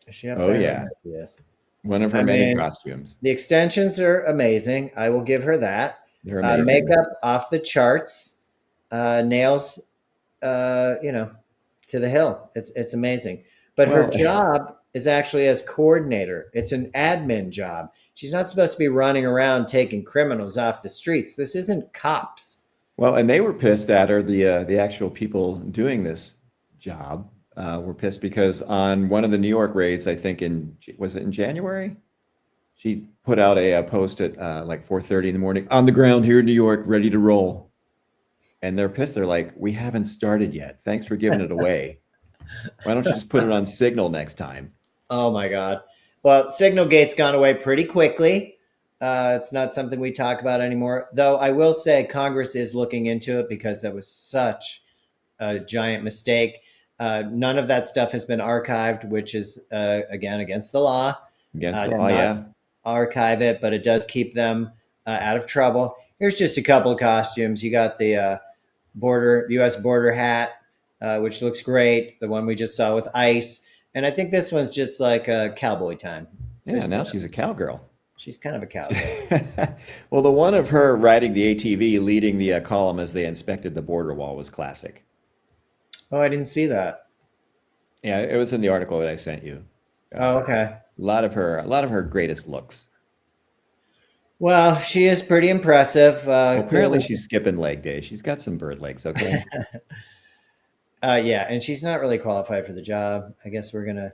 Is she up Oh there? yeah, Yes. one of her I many mean, costumes. the extensions are amazing. I will give her that. They're amazing. Makeup off the charts. Nails, to the hill. It's amazing. But her Well, job is actually as coordinator. It's an admin job. She's not supposed to be running around taking criminals off the streets. This isn't cops. well, and they were pissed at her. The actual people doing this job were pissed because on one of the New York raids, I think was it in January? She put out a post at like 4:30 in the morning on the ground here in New York, ready to roll. And they're pissed. They're like, we haven't started yet. Thanks for giving it away. Why don't you just put it on Signal next time? Oh my God. Well, Signal Gate's gone away pretty quickly. It's not something we talk about anymore. Though I will say Congress is looking into it because that was such a giant mistake. None of that stuff has been archived, which is, again, against the law. Against the To law, not yeah. archive it, but it does keep them out of trouble. Here's just a couple of costumes. You got the U.S. border hat, which looks great. The one we just saw with ICE. And I think this one's just like a cowboy time. Yeah, now she's a cowgirl. She's kind of a cowboy. Well, the one of her riding the ATV, leading the column as they inspected the border wall was classic. Oh, I didn't see that. Yeah, it was in the article that I sent you. Oh, okay. A lot of her greatest looks. Well, she is pretty impressive. Well, apparently she's skipping leg day. She's got some bird legs, okay? Yeah, and she's not really qualified for the job. I guess we're gonna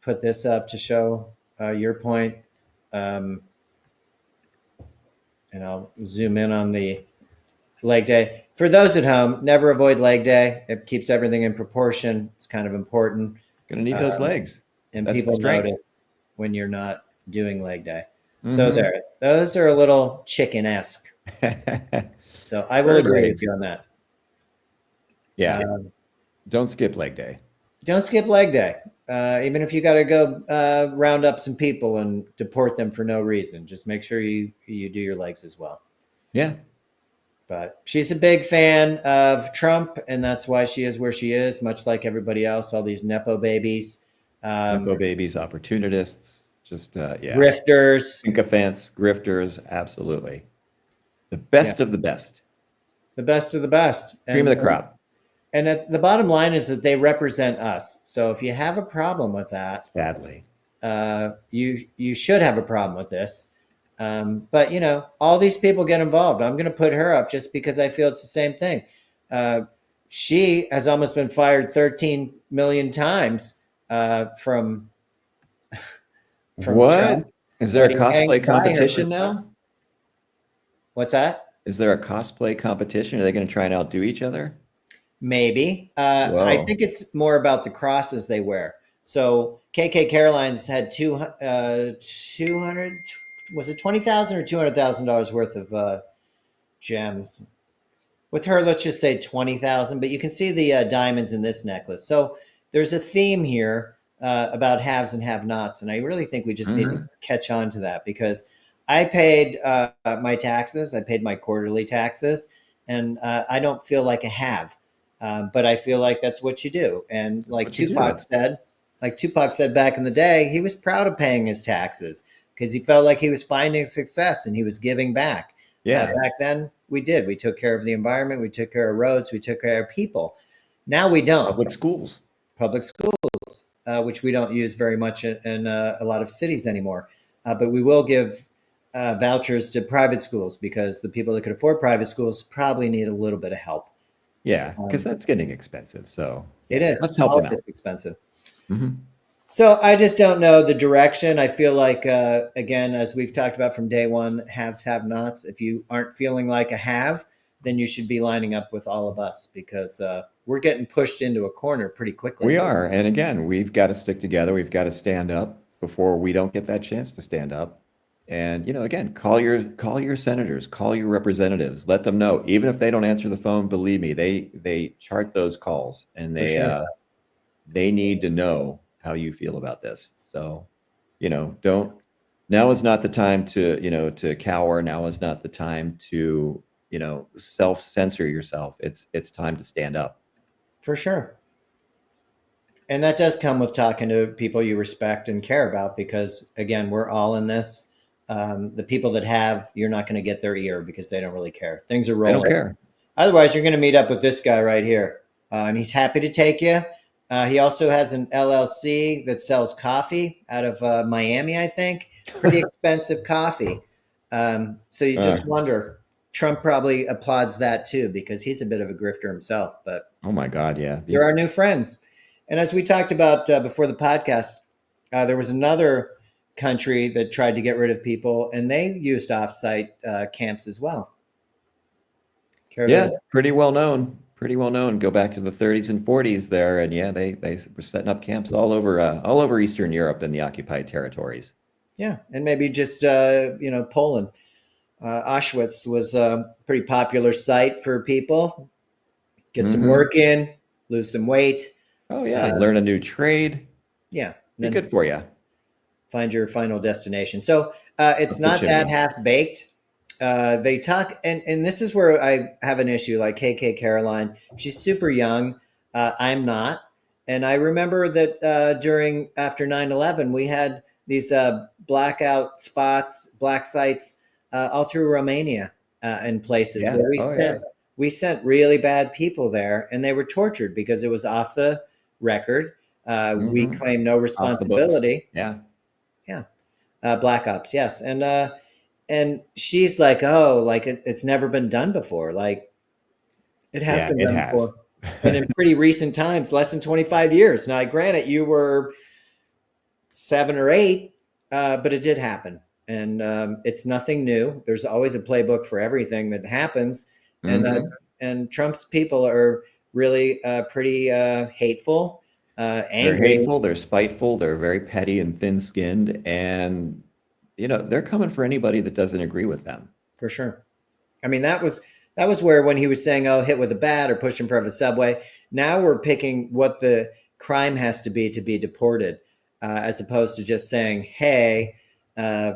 put this up to show your point, um, and I'll zoom in on the leg day. For those at home, never avoid leg day. It keeps everything in proportion. It's kind of important, Gonna need those um, legs. and That's the people strength. notice when you're not doing leg day. So Mm-hmm. there, those are a little chicken-esque. So I will Bird agree with legs. you on that. Yeah. Um, Don't skip leg day. don't skip leg day. Even if you got to go round up some people and deport them for no reason, just make sure you do your legs as well. Yeah. But she's a big fan of Trump, and that's why she is where she is, much like everybody else, all these Nepo babies, Nepo babies, opportunists, just yeah. grifters. Sycophants, grifters, absolutely. The Yeah, best of the best. the best of the best. Cream of the crop, And at the bottom line is that they represent us. So if you have a problem with that, sadly. you should have a problem with this. But all these people get involved. I'm going to put her up just because I feel it's the same thing. Uh, she has almost been fired 13 million times from What? Trump, Is there but a he hangs cosplay by her for competition some. now? What's that? Is there a cosplay competition? Are they going to try and outdo each other? Maybe. I Whoa. think it's more about the crosses they wear. So KK Caroline's had 200, was it 20,000 or $200,000 worth of gems. With her, let's just say 20,000, but you can see the diamonds in this necklace. So there's a theme here about haves and have-nots, and I really think we just need to Hmm. catch on to that because I paid my taxes, I paid my quarterly taxes, and I don't feel like a have, but I feel like that's what you do. And That's what you do. That's Like Tupac said back in the day, he was proud of paying his taxes because he felt like he was finding success and he was giving back. yeah. Back then, we did. We took care of the environment. We took care of roads. We took care of people. Now we don't. Public schools. Public schools, which we don't use very much in a lot of cities anymore. But we will give vouchers to private schools because the people that could afford private schools probably need a little bit of help. Yeah, because Um, that's getting expensive. So it yeah, is. let's help All them of out. it's expensive. Hmm. So I just don't know the direction. I feel like, again, as we've talked about from day one, haves, have nots. If you aren't feeling like a have, then you should be lining up with all of us because we're getting pushed into a corner pretty quickly. We are. And again, we've got to stick together. We've got to stand up before we don't get that chance to stand up. And again, call your senators, call your representatives, let them know. Even if they don't answer the phone, believe me, they chart those calls and For they sure. they need to know how you feel about this. So, don't now is not the time to cower. Now is not the time to, self-censor yourself. It's time to stand up. For sure. And that does come with talking to people you respect and care about because, again, we're all in this. The people that have, you're not going to get their ear because they don't really care. Things are They don't rolling. care. Otherwise, you're going to meet up with this guy right here, and he's happy to take you. He also has an LLC that sells coffee out of Miami, I think. Pretty expensive coffee. So you Uh, just wonder. Trump probably applauds that too because he's a bit of a grifter himself. But oh my God, yeah. there These are new friends. And as we talked about before the podcast, there was another country that tried to get rid of people, and they used offsite camps as well. Care Yeah, to pretty well known. Pretty well known. Go back to the 30s and 40s there, and yeah, they were setting up camps all over Eastern Europe and the occupied territories. Yeah, and maybe just Poland. Auschwitz was a pretty popular site for people. Get some Hmm. work in, lose some weight. Oh yeah, Uh, learn a new trade. yeah, Be then good for you. find your final destination. So it's Up the not that chimney. half baked. They talk, and this is where I have an issue. Like KK Caroline, she's super young. I'm not, and I remember that during after 9/11, we had these blackout spots, black sites all through Romania and places Yeah. where Oh yeah. we sent really bad people there, and they were tortured because it was off the record. We Hmm. claim no Off the books. responsibility. Yeah. Yeah, Black Ops, yes, and she's like, oh, like it's never been done before. Like it has Yeah, been it done has. before. and in pretty recent times, less than 25 years. Now, granted, you were 7 or 8, but it did happen. And it's nothing new. There's always a playbook for everything that happens. And Hmm. and Trump's people are really pretty hateful, They're angry, hateful, they're spiteful, they're very petty and thin-skinned, and they're coming for anybody that doesn't agree with them. for sure. I mean, that was where when he was saying, "Oh, hit with a bat or push in front of a subway." Now we're picking what the crime has to be deported, as opposed to just saying, "Hey, uh,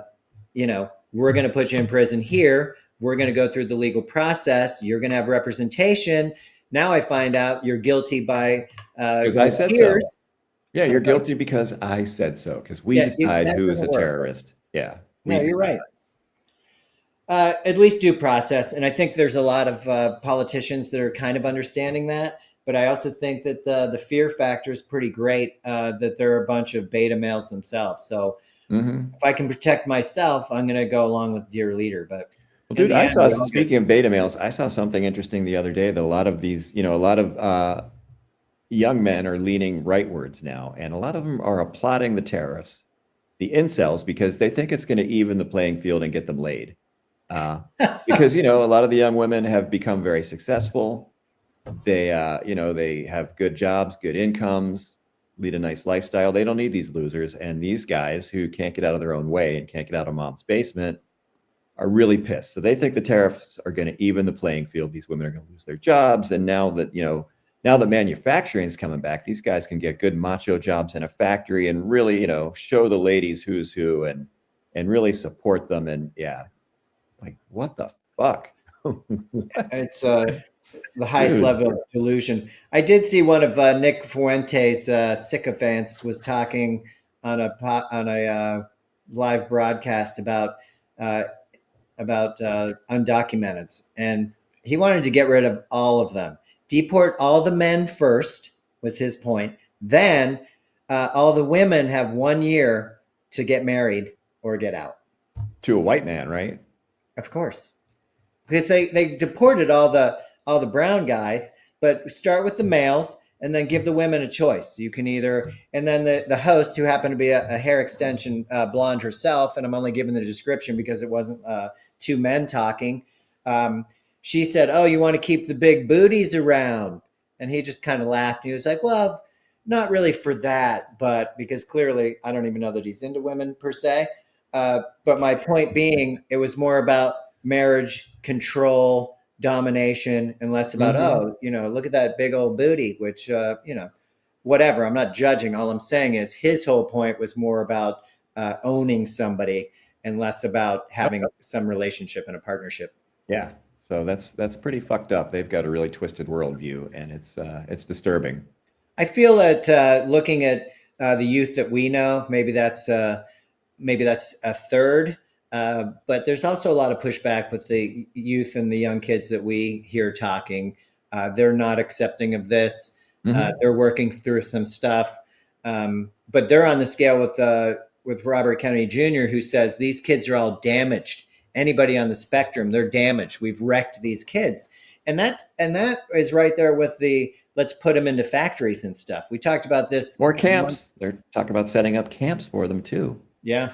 we're going to put you in prison here. We're going to go through the legal process. You're going to have representation. Now I find out you're guilty by Because I your said so. peers." Yeah, I'm you're sorry. guilty because I said so, because we Yeah, decide that who is doesn't a work. terrorist. Yeah, we No, you're decide. right. At least due process. And I think there's a lot of politicians that are kind of understanding that. But I also think that the fear factor is pretty great, that they're a bunch of beta males themselves. So Hmm. if I can protect myself, I'm going to go along with dear leader. But Well, in dude, the I end, saw, we all get. speaking of beta males, I saw something interesting the other day that a lot of these, a lot of young men are leaning rightwards now, and a lot of them are applauding the tariffs, the incels, because they think it's going to even the playing field and get them laid. Uh, because a lot of the young women have become very successful. They have good jobs, good incomes, lead a nice lifestyle. They don't need these losers, and these guys who can't get out of their own way and can't get out of mom's basement are really pissed. So they think the tariffs are going to even the playing field. These women are going to lose their jobs, and now that manufacturing is coming back, these guys can get good macho jobs in a factory and really, show the ladies who's who, and really support them. And yeah, like what the fuck? What, It's the highest dude? level of delusion. I did see one of Nick Fuentes' sycophants was talking on a live broadcast uh, about undocumented, and he wanted to get rid of all of them, deport all the men first was his point. Then all the women have 1 year to get married or get out. To a white man, right? Of course, because they deported all the brown guys, but start with the males and then give the women a choice. You can either, and then the host, who happened to be a hair extension blonde herself, and I'm only giving the description because it wasn't two men talking. Um, she said, "Oh, you want to keep the big booties around?" And he just kind of laughed. And he was like, "Well, not really for that, but because clearly I don't even know that he's into women per se." But my point being, it was more about marriage control, domination, and less about, Mm-hmm. oh, look at that big old booty, which, whatever. I'm not judging. All I'm saying is his whole point was more about owning somebody and less about having some relationship and a partnership. Yeah. So that's pretty fucked up. They've got a really twisted worldview, and it's disturbing. I feel that looking at the youth that we know, maybe that's a third. But there's also a lot of pushback with the youth and the young kids that we hear talking. They're not accepting of this. Hmm. They're working through some stuff, but they're on the scale with Robert Kennedy Jr., who says these kids are all damaged. Anybody on the spectrum, they're damaged. We've wrecked these kids, and that is right there with the let's put them into factories and stuff. We talked about this More a month. camps. They're talking about setting up camps for them too. Yeah,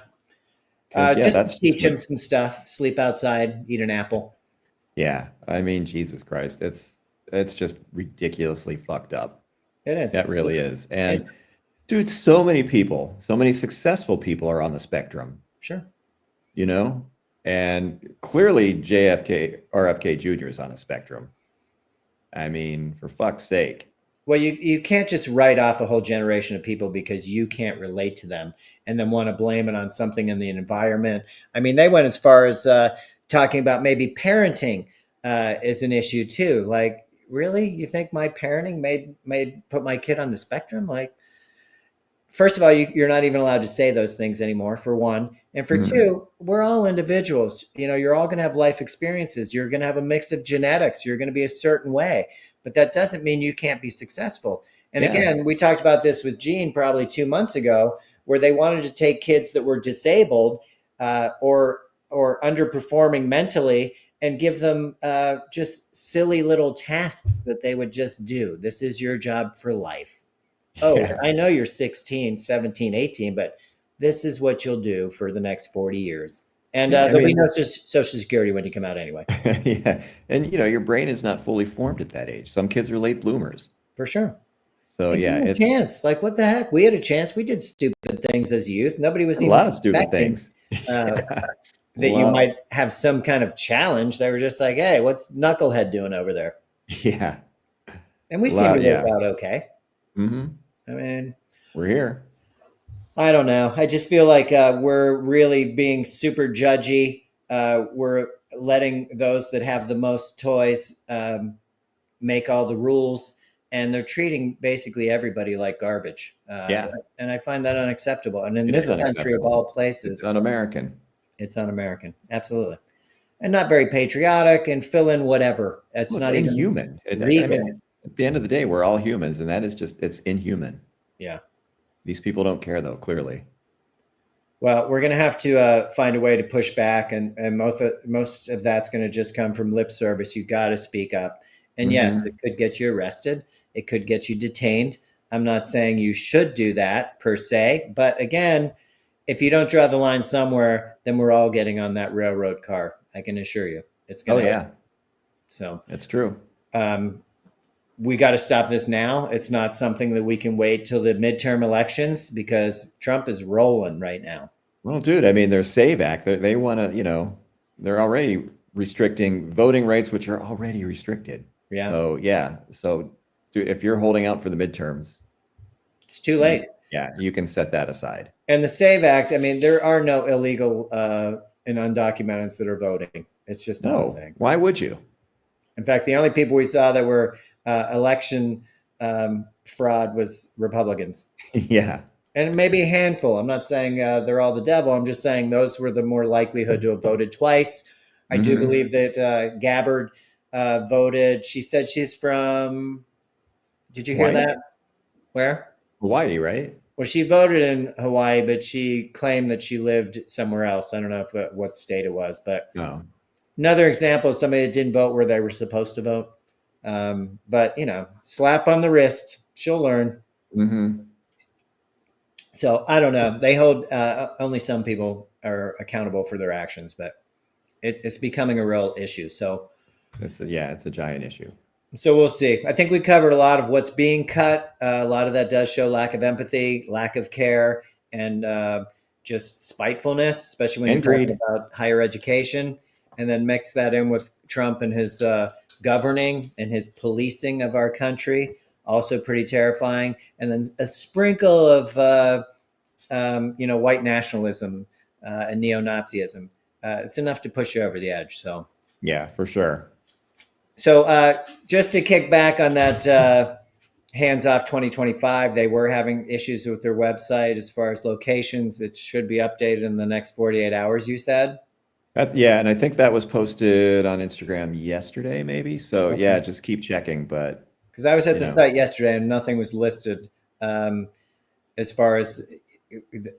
Because yeah, just to that's just teach what. him some stuff. Sleep outside, eat an apple. Yeah, I mean, Jesus Christ, it's just ridiculously fucked up. It is. That really is. It, And dude, so many people, so many successful people are on the spectrum, sure. you know? And clearly JFK, RFK Jr. is on a spectrum. I mean, for fuck's sake. Well, you can't just write off a whole generation of people because you can't relate to them and then want to blame it on something in the environment. I mean, they went as far as talking about maybe parenting is an issue too. Like, really, you think my parenting made put my kid on the spectrum? Like, first of all, you're not even allowed to say those things anymore, for one. And for Mhm. two, we're all individuals. You're all going to have life experiences. You're going to have a mix of genetics. You're going to be a certain way. But that doesn't mean you can't be successful. And Yeah. again, we talked about this with Gene probably 2 months ago, where they wanted to take kids that were disabled or underperforming mentally and give them just silly little tasks that they would just do. This is your job for life. Oh, Yeah. I know you're 16, 17, 18, but this is what you'll do for the next 40 years. And Yeah. I there'll be no mean, Social Security when you come out anyway, yeah. And your brain is not fully formed at that age. Some kids are late bloomers. for sure. So And give yeah, them a it's chance. Like, what the heck? We had a chance. We did stupid things as youth. Nobody was a even lot of stupid suspecting things. uh, Yeah. A that you lot. might have some kind of challenge. They were just like, hey, what's Knucklehead doing over there? Yeah. And we A seem to lot. work Yeah. out okay. Hmm. I mean, We're here. I don't know. I just feel like we're really being super judgy. We're letting those that have the most toys make all the rules, and they're treating basically everybody like garbage. Yeah. And I find that unacceptable. And in It is this country of unacceptable. all It's places, un-American. it's un-American. Absolutely. And not very patriotic, and fill in whatever. It's Well, it's not even inhuman. I mean, legal. at the end of the day, we're all humans, and that is it's inhuman. Yeah. These people don't care, though, clearly. Well, we're going to have to find a way to push back, and most of that's going to just come from lip service. You got to speak up, and yes, it Hmm. could get you arrested. It could get you detained. I'm not saying you should do that per se, but again, if you don't draw the line somewhere, then we're all getting on that railroad car. I can assure you, it's going Oh, to happen. yeah, So it's true. um, we got to stop this now. It's not something that we can wait till the midterm elections because Trump is rolling right now. Well, dude, I mean, their SAVE Act, they want to, they're already restricting voting rights, which are already restricted. Yeah, So, yeah. So, dude, if you're holding out for the midterms, it's too late. yeah, you can set that aside. And the SAVE Act, I mean, there are no illegal and undocumenteds that are voting. It's just not a No, thing. why would you? In fact, the only people we saw that were election fraud was Republicans. Yeah. And maybe a handful. I'm not saying they're all the devil. I'm just saying those were the more likelihood to have voted twice. I do Hmm. believe that Gabbard voted. She said she's from, did you hear Hawaii? that? Where? Hawaii, right? Well, she voted in Hawaii, but she claimed that she lived somewhere else. I don't know what state it was, but No. another example of somebody that didn't vote where they were supposed to vote. But slap on the wrist, she'll learn. Hmm. So I don't know. They hold only some people are accountable for their actions, but it's becoming a real issue. It's a giant issue. So we'll see. I think we covered a lot of what's being cut. A lot of that does show lack of empathy, lack of care, and just spitefulness, especially when you're And talking greed. about higher education. And then mix that in with Trump and his governing and his policing of our country, also pretty terrifying. And then a sprinkle of white nationalism and neo-Nazism. It's enough to push you over the edge. Yeah, for sure. So just to kick back on that hands off 2025, they were having issues with their website as far as locations. It should be updated in the next 48 hours, you said? Yeah, and I think that was posted on Instagram yesterday, maybe. So Okay. yeah, just keep checking. But Because I was at you the know, site yesterday and nothing was listed um, as far as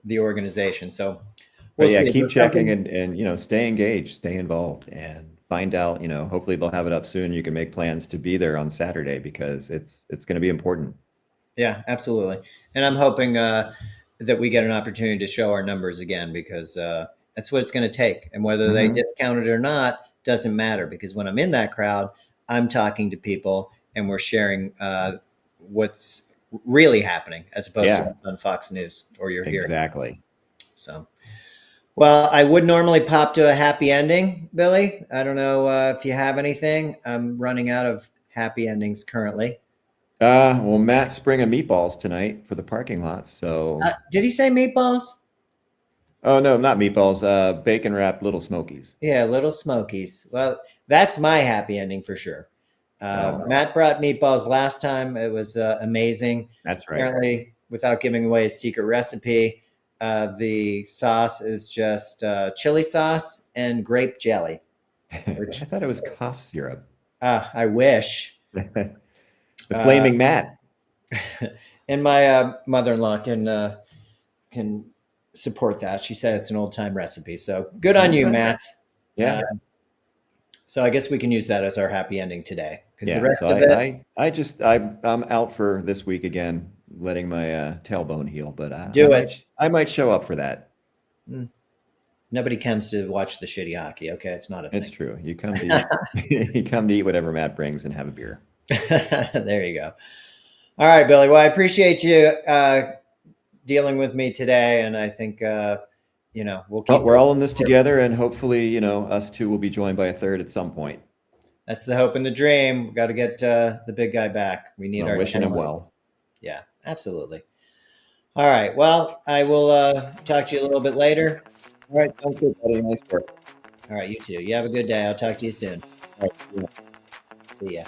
the organization. So but we'll yeah, see. keep But checking something, and stay engaged, stay involved, and find out. Hopefully they'll have it up soon. You can make plans to be there on Saturday because it's going to be important. yeah, absolutely. And I'm hoping that we get an opportunity to show our numbers again because that's what it's going to take. And whether they Hmm. discount it or not doesn't matter because when I'm in that crowd, I'm talking to people and we're sharing what's really happening as opposed to Yeah, what's on Fox News or you're hearing. exactly. So, well, I would normally pop to a happy ending, Billy. I don't know if you have anything. I'm running out of happy endings currently. Well, Matt's bringing meatballs tonight for the parking lot. So, Did he say meatballs? oh no, not meatballs. Bacon wrapped little smokies. Yeah, Little Smokies. Well, that's my happy ending for sure. Oh, Matt brought meatballs last time. It was amazing. that's right. Apparently, without giving away a secret recipe, the sauce is just chili sauce and grape jelly, I which thought it was cough syrup. I wish. The Uh, flaming Matt. and my mother-in-law can support that. She said it's an old time recipe. So good on you, Okay. Matt. Uh, Yeah. So I guess we can use that as our happy ending today, because the Yeah, rest so of it, I'm out for this week again, letting my tailbone heal, but do it. I might show up for that. Mm. Nobody comes to watch the shitty hockey. Okay, it's not a It's thing. true. You come to eat, you come to eat whatever Matt brings and have a beer. There you go. All right, Billy. Well, I appreciate you dealing with me today, and I think we'll Well, keep we're it. all in this together, and hopefully, us two will be joined by a third at some point. That's the hope and the dream. We've got to get the big guy back. We need Well, our wishing him talent. well. Yeah, absolutely. All right. Well, I will talk to you a little bit later. All right, sounds good, buddy. Nice work. All right, you too. You have a good day. I'll talk to you soon. All right. Yeah. See ya.